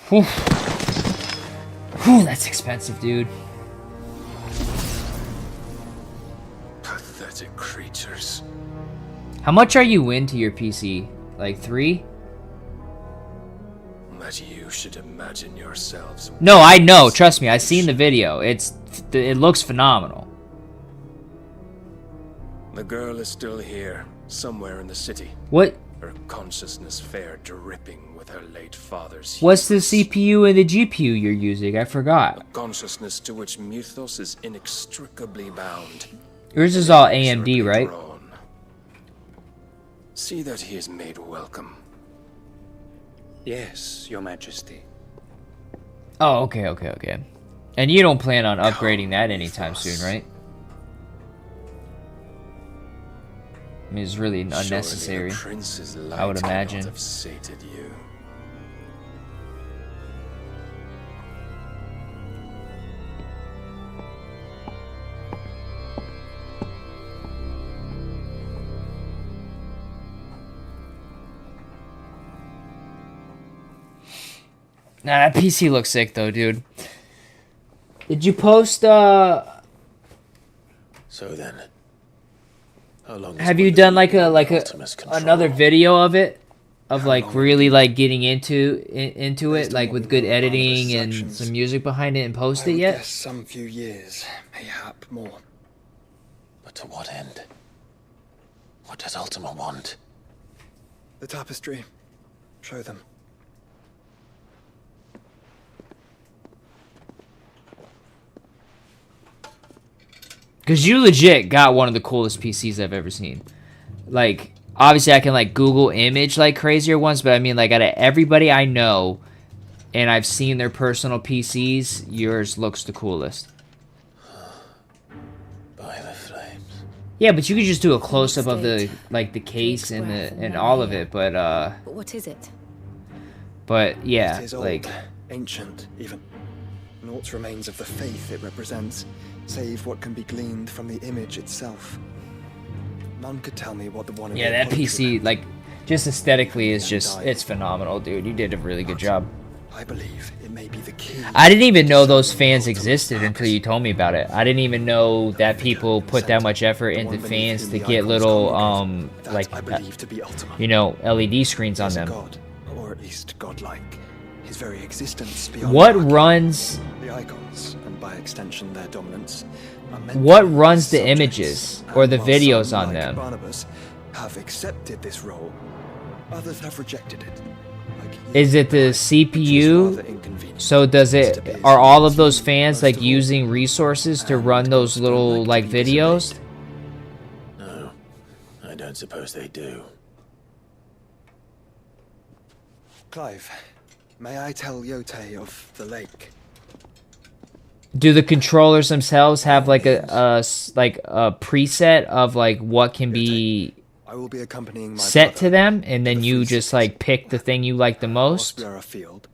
Whew. Whew, that's expensive, dude. Pathetic creatures. How much are you into your PC? Like 3? That you should imagine yourselves. No, I know. Trust me. I've seen the video. It looks phenomenal. The girl is still here, somewhere in the city. What? Her consciousness fair dripping with her late father's. What's the CPU and the GPU you're using? I forgot. A consciousness to which Mythos is inextricably bound. Yours is all AMD, right? See that he is made welcome. Yes, Your Majesty. Oh, okay. And you don't plan on upgrading that anytime soon, right? I mean, it's really unnecessary, I would imagine. Have sated you. Nah, that PC looks sick though, dude. Did you post So then, how long have you done like another video of it? Of like really like getting into it, like with good editing and some music behind it, and post it yet? Guess some few years, mayhap more. But to what end? What does Ultima want? The tapestry. Show them. Because you legit got one of the coolest PCs I've ever seen. Like, obviously I can like Google image like crazier ones, but I mean like out of everybody I know and I've seen their personal PCs, yours looks the coolest. By the flames. Yeah, but you could just do a close up of the like the case and all of it, but But what is it? But yeah, It is old, like ancient even. Naught remains of the faith it represents, save what can be gleaned from the image itself. None could tell me what the one. yeah, that PC like just aesthetically is just it's phenomenal, dude. You did a really good job. I believe it may be the key. I didn't even know those fans existed until you told me about it. I didn't even know that people put that much effort into fans to get little like you know, LED screens on them. God, or at least godlike. His very existence beyond What runs the icons, and by extension their dominance, are meant what to be runs the subjects. images or the And while videos some, on like them? Barnabas, have accepted this role, others have rejected it. Is it the CPU? So does it, are all of those fans like using resources to run those little like videos? No, I don't suppose they do. Clive, may I tell Yote of the lake? Do the controllers themselves have like a preset of like what can be I will be accompanying my set to them, and then you just like pick the thing you like the most? Field.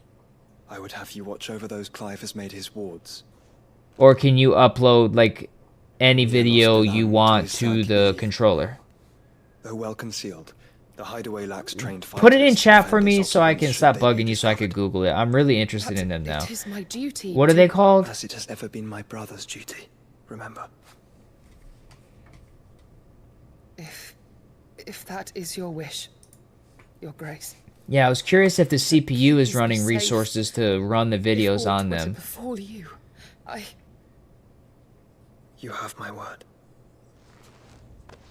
I would have you watch over those Clive has made his wards. Or can you upload like any video you want to the controller? Though well concealed, the hideaway lacks trained fighters. Put it in chat for me so I can stop bugging you so I could Google it. I'm really interested in them now. It is my duty. What are they called? As it has ever been my brother's duty. Remember. If that is your wish, Your Grace. Yeah, I was curious if the CPU is running resources to run the videos on them. Before you, You have my word.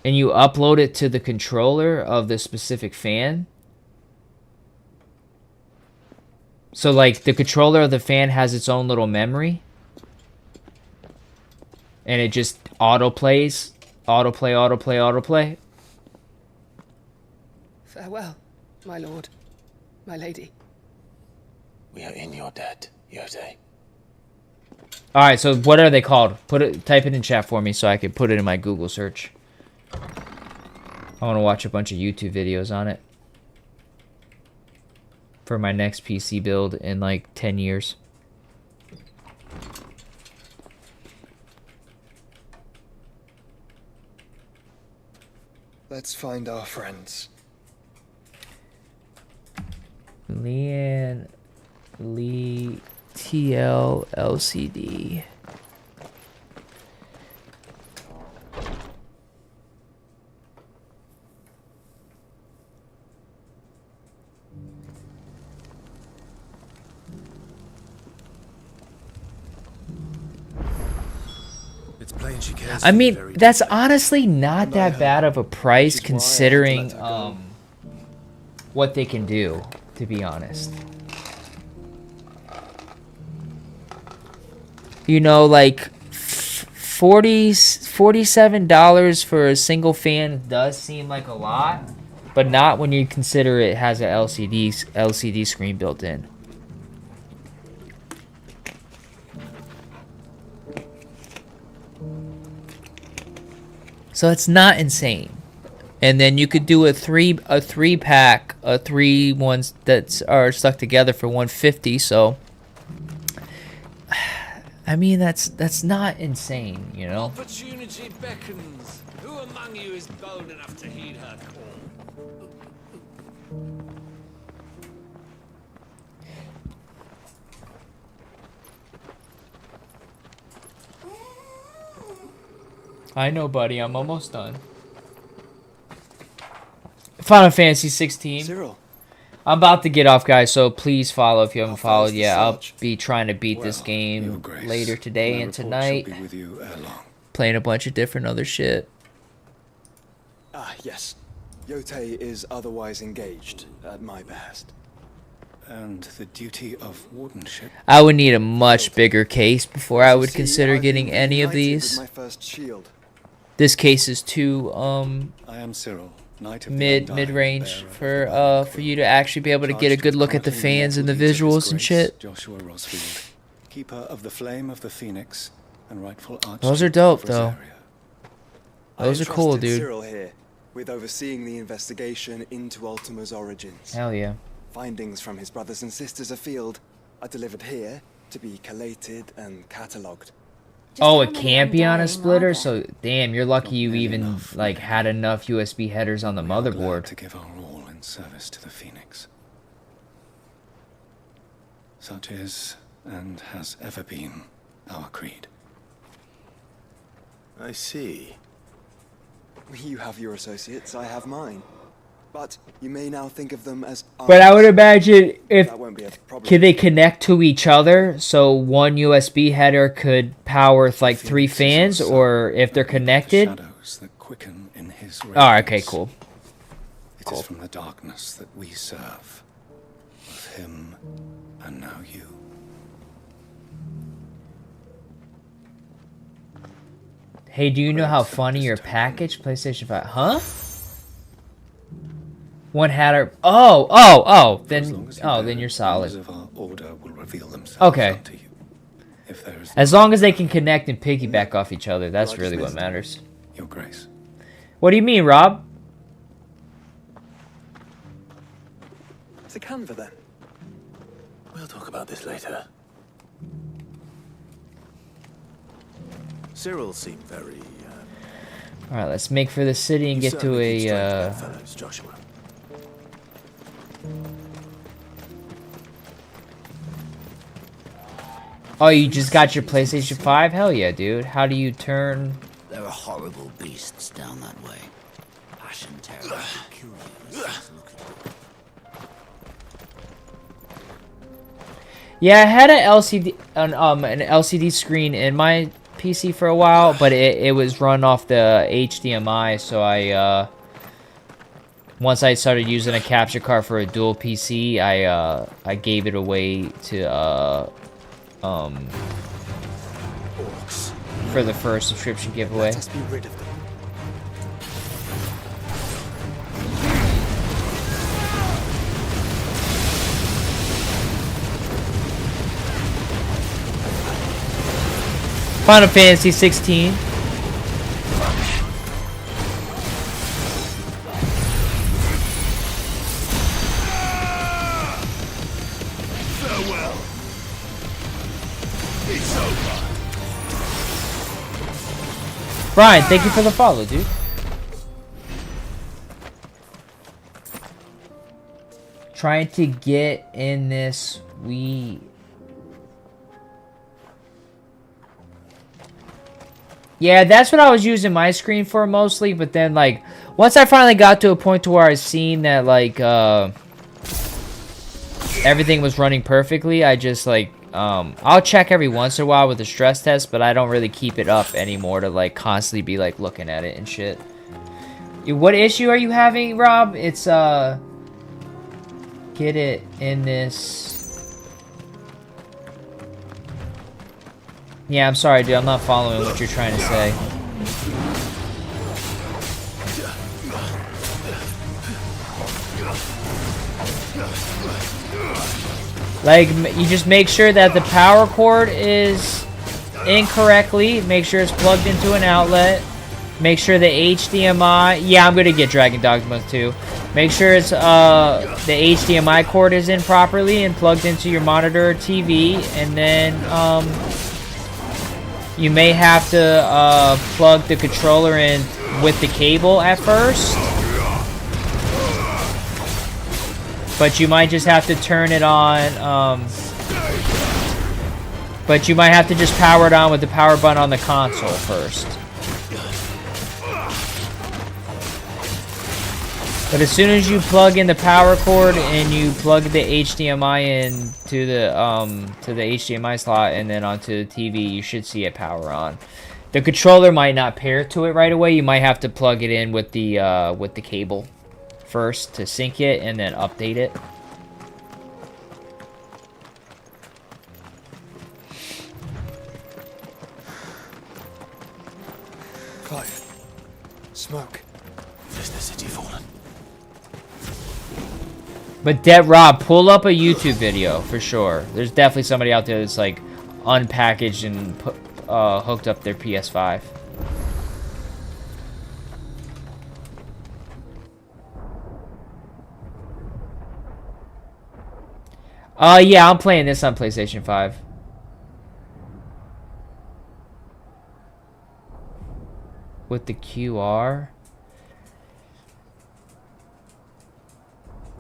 And you upload it to the controller of the specific fan? So, like, the controller of the fan has its own little memory? And it just autoplays? Autoplay? Farewell, my lord, my lady. We are in your debt, Yote. Alright, so what are they called? Type it in chat for me so I can put it in my Google search. I want to watch a bunch of YouTube videos on it. For my next PC build in like 10 years. Let's find our friends. Lee TL LCD. It's plain she cares. I mean, that's honestly not that bad of a price considering what they can do, to be honest. You know, like $47 for a single fan does seem like a lot, but not when you consider it has an LCD screen built in. So it's not insane. And then you could do a three pack, three ones that are stuck together for $150. So I mean, that's not insane, you know. Opportunity beckons. Who among you is bold enough to heed her call? I know, buddy. I'm almost done. Final Fantasy 16. Cyril. I'm about to get off, guys, so please follow if you haven't followed yet. I'll be trying to beat this game later today and tonight. Playing a bunch of different other shit. Ah, yes. Yote is otherwise engaged at my behest. And the duty of wardenship. I would need a much bigger case before I would consider getting any of these. My first shield. This case is too I am Cyril, Knight of mid-range for you to actually be able to get a good look at the fans and the visuals and shit. Joshua Rosfield, keeper of the flame of the Phoenix and rightful archduke. Those are dope, though. Those are cool, dude. Cyril here, with overseeing the investigation into Ultima's origins. Hell yeah. Findings from his brothers and sisters afield are delivered here to be collated and catalogued. Oh, it can't be on a splitter, so damn, you're lucky you even like had enough USB headers on the motherboard. To give our all in service to the Phoenix. Such is, and has ever been, our creed. I see. You have your associates, I have mine. But you may now think of them as... But I would imagine if... That won't be a problem. Can they connect to each other? So one USB header could power like 3 fans, or if they're connected? Shadows that quicken in his Oh, okay, cool. It is from the darkness that we serve. Of him, and now you. Hey, do you know how funny your package PlayStation 5? Huh? One header. Oh. Then you're solid. Of our order will reveal themselves Okay. unto you. If there is As long as they can connect and piggyback off each other, that's really what matters. Your Grace. What do you mean, Rob? It's a Canva then. We'll talk about this later. Cyril seemed very... Alright, let's make for the city and get to a... fellows, Joshua. Oh, you just got your PlayStation 5? Hell yeah, dude. How do you turn... There are horrible beasts down that way. Passion terror will kill you as soon as look at you. Yeah, I had an LCD screen in my PC for a while, but it was run off the HDMI, so I once I started using a capture card for a dual PC, I gave it away to for the first subscription giveaway. Let us be rid of them. Final Fantasy 16. Farewell. It's over. Brian, thank you for the follow, dude. Trying to get in this Yeah, that's what I was using my screen for mostly, but then, like, once I finally got to a point to where I seen that, like, everything was running perfectly, I just, like, I'll check every once in a while with the stress test, but I don't really keep it up anymore to, like, constantly be, like, looking at it and shit. What issue are you having, Rob? It's, get it in this... Yeah, I'm sorry, dude. I'm not following what you're trying to say. Like, you just make sure that the power cord is incorrectly. Make sure it's plugged into an outlet. Make sure the HDMI... Yeah, I'm going to get Dragon Dogma too. Make sure it's the HDMI cord is in properly and plugged into your monitor or TV. And then... you may have to plug the controller in with the cable at first. But you might just have to turn it on. But you might have to just power it on with the power button on the console first. But as soon as you plug in the power cord and you plug the HDMI in to the HDMI slot and then onto the TV, you should see it power on. The controller might not pair to it right away. You might have to plug it in with the cable first to sync it and then update it. Clive, smoke. Is the city fallen? But Dead Rob, pull up a YouTube video for sure. There's definitely somebody out there that's like unpackaged and hooked up their PS5. Yeah, I'm playing this on PlayStation 5. With the QR.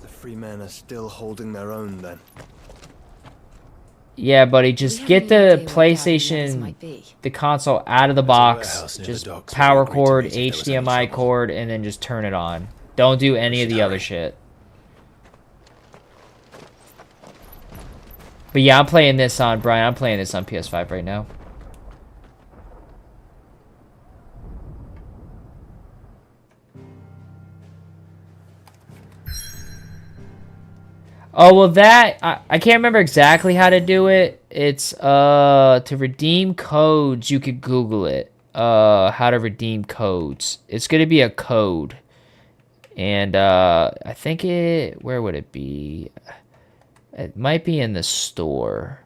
The free men are still holding their own then. Yeah, buddy, just get the PlayStation, the console out of the box. Just power cord, HDMI cord, and then just turn it on. Don't do any of the other shit. But yeah, I'm playing this on, Brian, I'm playing this on PS5 right now. Oh, well that, I can't remember exactly how to do it. It's, to redeem codes, you could Google it. How to redeem codes. It's gonna be a code. And, I think where would it be? It might be in the store.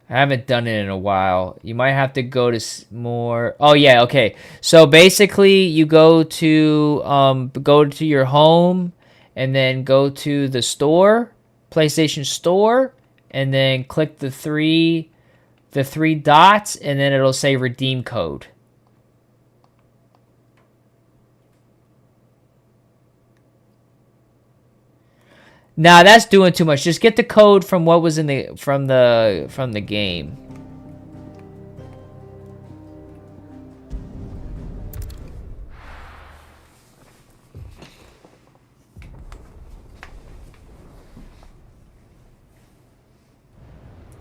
I haven't done it in a while. You might have to go to more. Oh yeah, okay. So basically, you go to your home, and then go to the store, PlayStation Store, and then click the three dots, and then it'll say redeem code. Nah, that's doing too much. Just get the code from what was in the from the game.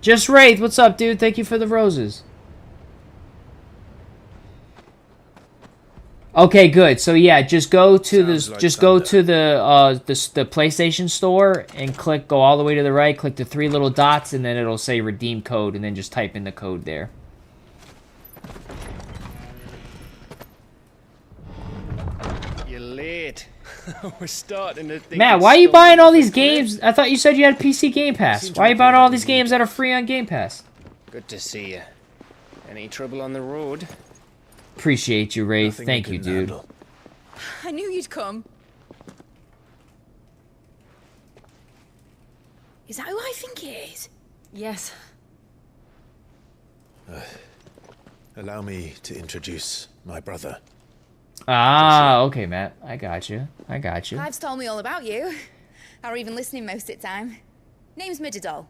Just Wraith, what's up, dude? Thank you for the roses. Okay, good. So yeah, just go to the PlayStation Store and go all the way to the right, click the three little dots, and then it'll say redeem code, and then just type in the code there. You're late. We're starting to think. Matt, why are you buying all these games? I thought you said you had PC Game Pass. Why are you buying all these games that are free on Game Pass? Good to see you. Any trouble on the road? Appreciate you, Wraith. Thank you, dude. I knew you'd come. Is that who I think it is? Yes. Allow me to introduce my brother. Ah, okay, Matt. I got you. I got you. Clive's told me all about you. Or even listening most of the time. Name's Mididol.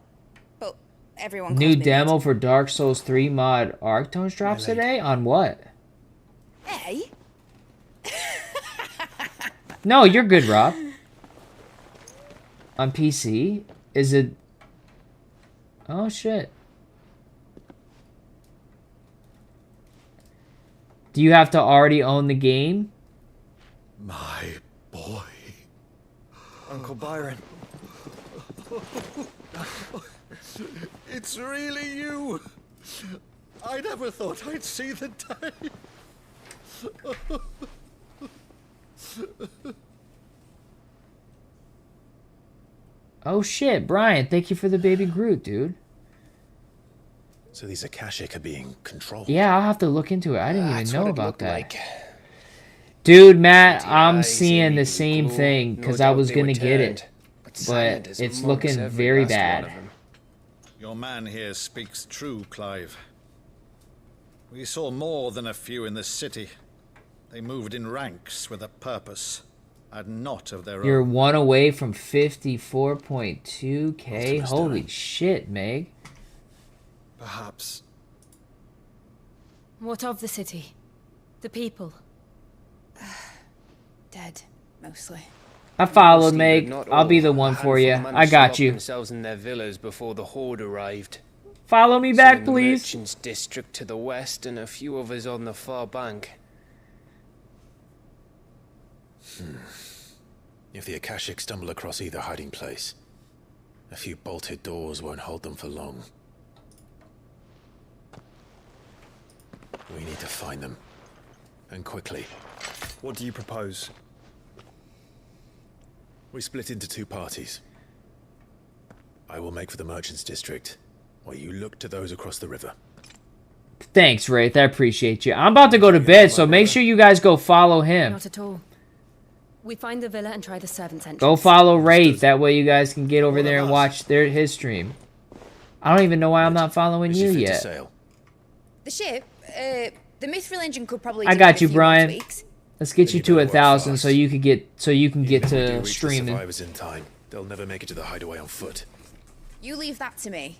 But everyone calls New me demo for Dark Souls 3 mod Arctones drops today? On what? Hey? No, you're good, Rob. On PC? Is it... Oh, shit. Do you have to already own the game? My boy. Uncle Byron. It's really you. I never thought I'd see the day. Oh shit, Brian, thank you for the baby Groot, dude. So these Akashic are being controlled. Yeah, I'll have to look into it. I didn't even know about that. Dude, Matt, I'm seeing the same thing because I was gonna get it, but it's looking very bad. Your man here speaks true, Clive. We saw more than a few in the city. They moved in ranks with a purpose, and not of their own. You're one away from 54.2k. Holy shit, Meg. Perhaps. What of the city? The people? Dead, mostly. I followed, Meg. I'll be the one for you. I got you. Themselves in their villas before the horde arrived. Follow me back, please. The merchants' district to the west, and a few others on the far bank. If the Akashic stumble across either hiding place, a few bolted doors won't hold them for long. We need to find them, and quickly. What do you propose? We split into two parties. I will make for the merchants' district, while you look to those across the river. Thanks, Wraith. I appreciate you. I'm about to go to bed, so make sure you guys go follow him. Not at all. We find the villa and try the servants' entrance. Go follow Wraith. That way you guys can get over there and watch his stream. I don't even know why I'm not following you yet. The ship? The Mithril engine could probably I do got with you, a few Brian. tweaks. Let's get you to 1,000 so you can get to streaming. Survivors in time. They'll never make it to the hideaway on foot. You leave that to me.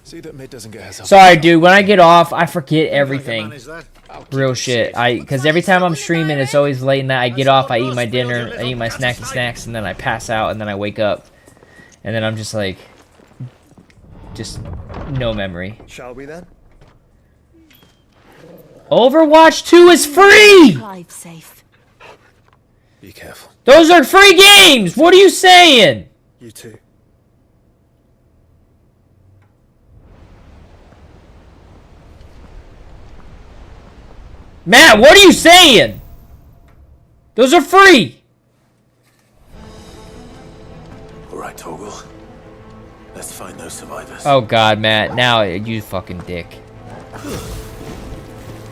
See that Mid doesn't get herself. Sorry, dude. When I get off, I forget everything. Real shit. Because every time I'm streaming, it's always late night. I get off, I eat my dinner, I eat my snacks, and then I pass out, and then I wake up, and then I'm just like, just no memory. Shall we then? Overwatch 2 is free. Clive safe. Be careful. Those are free games. What are you saying? You too. Matt, what are you saying? Those are free. All right, Torgal. Let's find those survivors. Oh God, Matt. Now you fucking dick.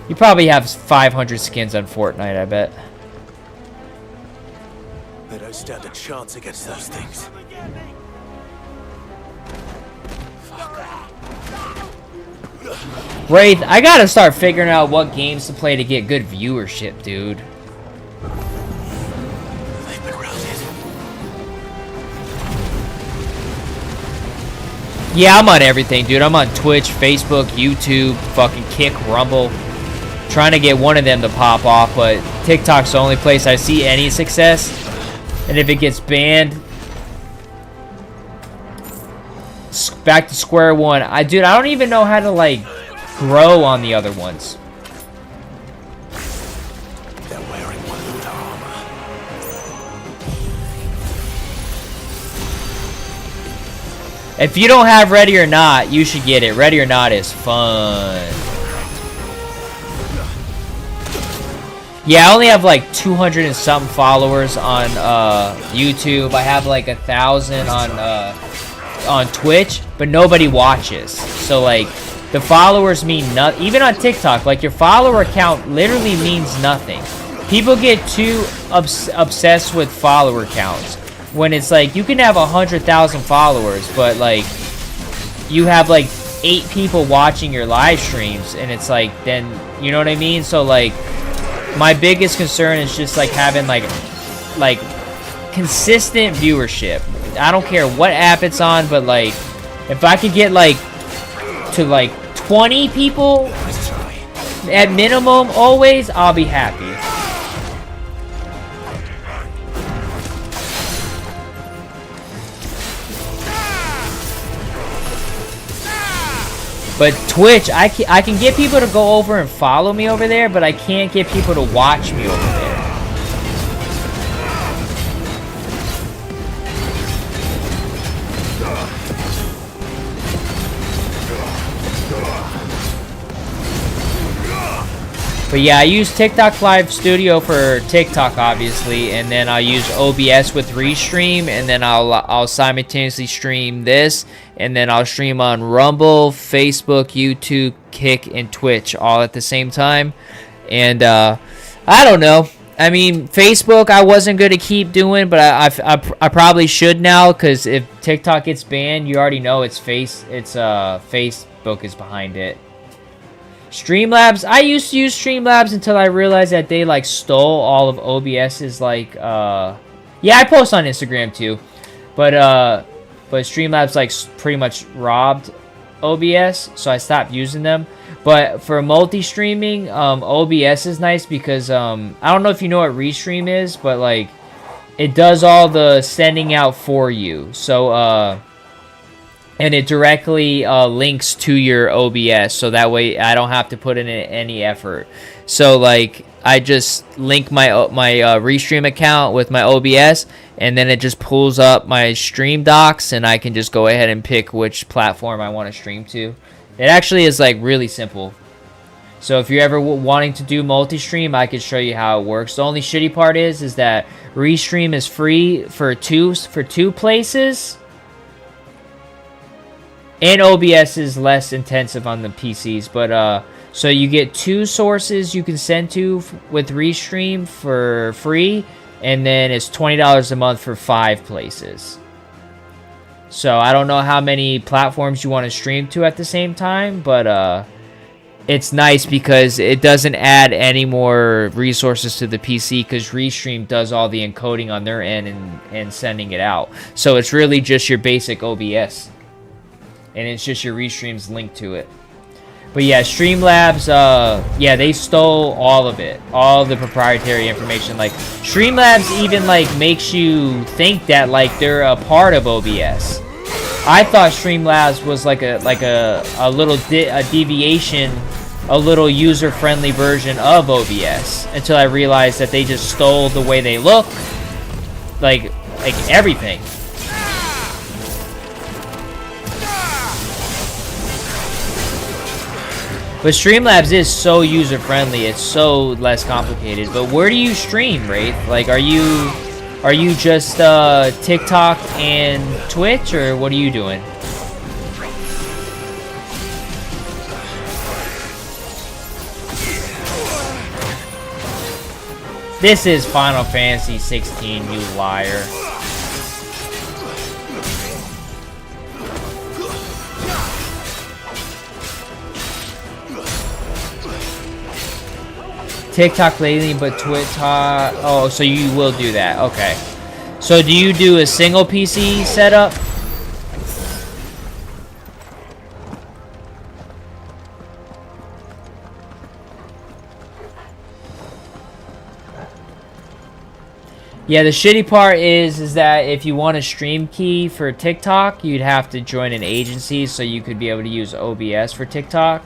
You probably have 500 skins on Fortnite, I bet. They don't stand a chance against those things. Wraith, I gotta start figuring out what games to play to get good viewership, dude. They've been routed. Yeah, I'm on everything, dude. I'm on Twitch, Facebook, YouTube, fucking Kick, Rumble. Trying to get one of them to pop off, but TikTok's the only place I see any success. And if it gets banned, back to square one. Dude, I don't even know how to, like, grow on the other ones. They're wearing Waluda armor. If you don't have Ready or Not, you should get it. Ready or Not is fun. Yeah, I only have like 200 and something followers on YouTube. I have like 1,000 on Twitch, but nobody watches. So like, the followers mean nothing. Even on TikTok, like your follower count literally means nothing. People get too obsessed with follower counts when it's like you can have 100,000 followers, but like you have like 8 people watching your live streams, and it's like, then you know what I mean. So like, my biggest concern is just like having like consistent viewership. I don't care what app it's on, but like if I could get like to like 20 people at minimum always, I'll be happy. But Twitch, I can get people to go over and follow me over there, but I can't get people to watch me over there. But yeah, I use TikTok Live Studio for TikTok, obviously, and then I'll use OBS with Restream, and then I'll simultaneously stream this, and then I'll stream on Rumble, Facebook, YouTube, Kick, and Twitch all at the same time. And I don't know. I mean, Facebook I wasn't going to keep doing, but I probably should now, because if TikTok gets banned, you already know Facebook is behind it. Streamlabs, I used to use Streamlabs until I realized that they like stole all of OBS's like yeah, I post on Instagram too, but Streamlabs like pretty much robbed OBS, so I stopped using them. But for multi-streaming, OBS is nice because I don't know if you know what Restream is, but like it does all the sending out for you. So and it directly links to your OBS, so that way I don't have to put in any effort. So like I just link my Restream account with my OBS, and then it just pulls up my stream docs, and I can just go ahead and pick which platform I want to stream to. It actually is like really simple. So if you're ever wanting to do multi-stream, I can show you how it works. The only shitty part is that Restream is free for two places. And OBS is less intensive on the PCs, but so you get 2 sources you can send to with Restream for free, and then it's $20 a month for 5 places. So I don't know how many platforms you want to stream to at the same time, but it's nice because it doesn't add any more resources to the PC because Restream does all the encoding on their end and sending it out. So it's really just your basic OBS. And it's just your Restream's link to it. But yeah, Streamlabs, yeah, they stole all of it. All the proprietary information. Like, Streamlabs even, like, makes you think that, like, they're a part of OBS. I thought Streamlabs was like a little deviation, a little user-friendly version of OBS until I realized that they just stole the way they look, like everything. But Streamlabs is so user-friendly; it's so less complicated. But where do you stream, Wraith? Like, are you just TikTok and Twitch, or what are you doing? This is Final Fantasy 16, you liar. TikTok lately, but Twitch. Oh, so you will do that. Okay. So do you do a single PC setup? Yeah, the shitty part is that if you want a stream key for TikTok, you'd have to join an agency so you could be able to use OBS for TikTok.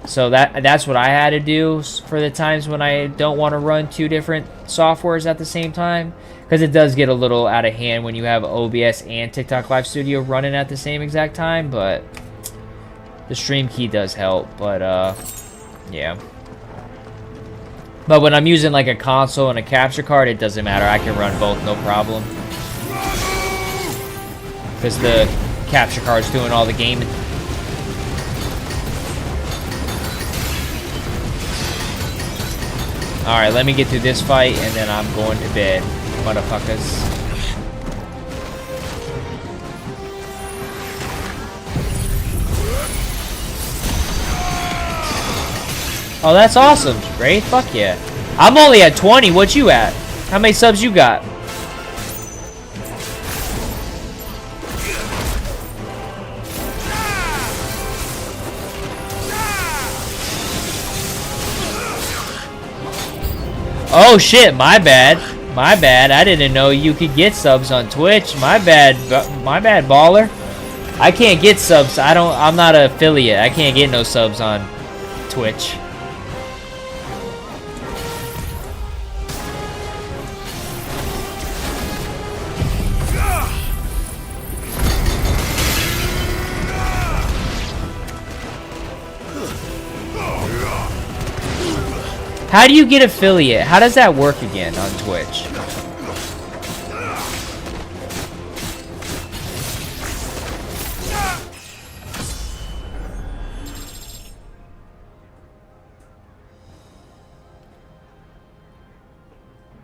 So that's what I had to do for the times when I don't want to run two different softwares at the same time. Because it does get a little out of hand when you have OBS and TikTok Live Studio running at the same exact time. But the stream key does help. But, yeah. But when I'm using like a console and a capture card, it doesn't matter. I can run both, no problem. Because the capture card's doing all the gaming. Alright, let me get through this fight, and then I'm going to bed, motherfuckers. Oh, that's awesome, Wraith. Fuck yeah. I'm only at 20. What you at? How many subs you got? Oh shit, my bad. My bad. I didn't know you could get subs on Twitch. My bad, baller. I can't get subs. I'm not an affiliate. I can't get no subs on Twitch. How do you get affiliate? How does that work again on Twitch?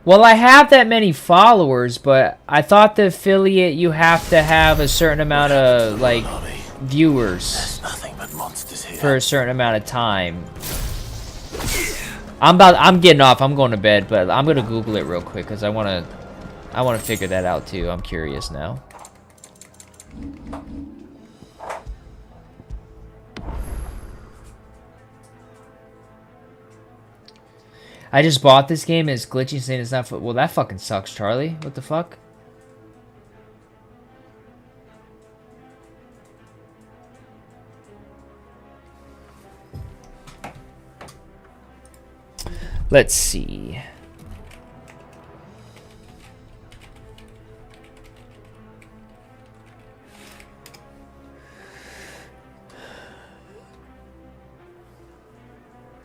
Well, I have that many followers, but I thought the affiliate you have to have a certain amount of like viewers for a certain amount of time. I'm getting off. I'm going to bed, but I'm gonna Google it real quick because I wanna figure that out too. I'm curious now. I just bought this game and it's glitchy, saying it's not. Well, that fucking sucks, Charlie. What the fuck? Let's see.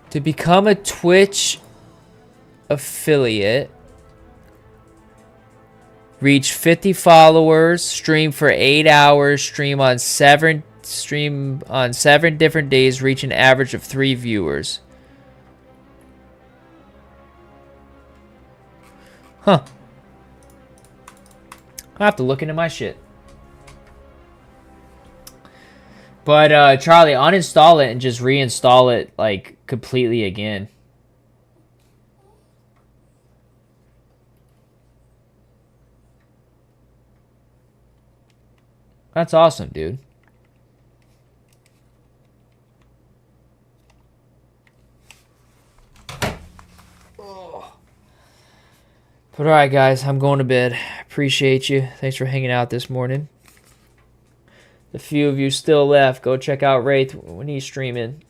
To become a Twitch affiliate, reach 50 followers, stream for 8 hours, stream on 7 different days, reach an average of 3 viewers. Huh. I'll have to look into my shit. But Charlie, uninstall it and just reinstall it like completely again. That's awesome, dude. But alright, guys, I'm going to bed. Appreciate you. Thanks for hanging out this morning. The few of you still left, go check out Wraith when he's streaming.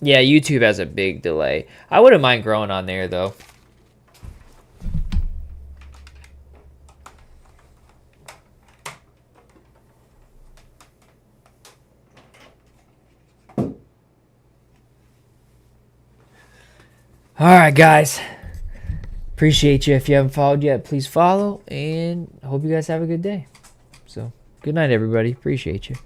Yeah, YouTube has a big delay. I wouldn't mind growing on there, though. Alright, guys. Appreciate you. If you haven't followed yet, please follow. And I hope you guys have a good day. So, good night, everybody. Appreciate you.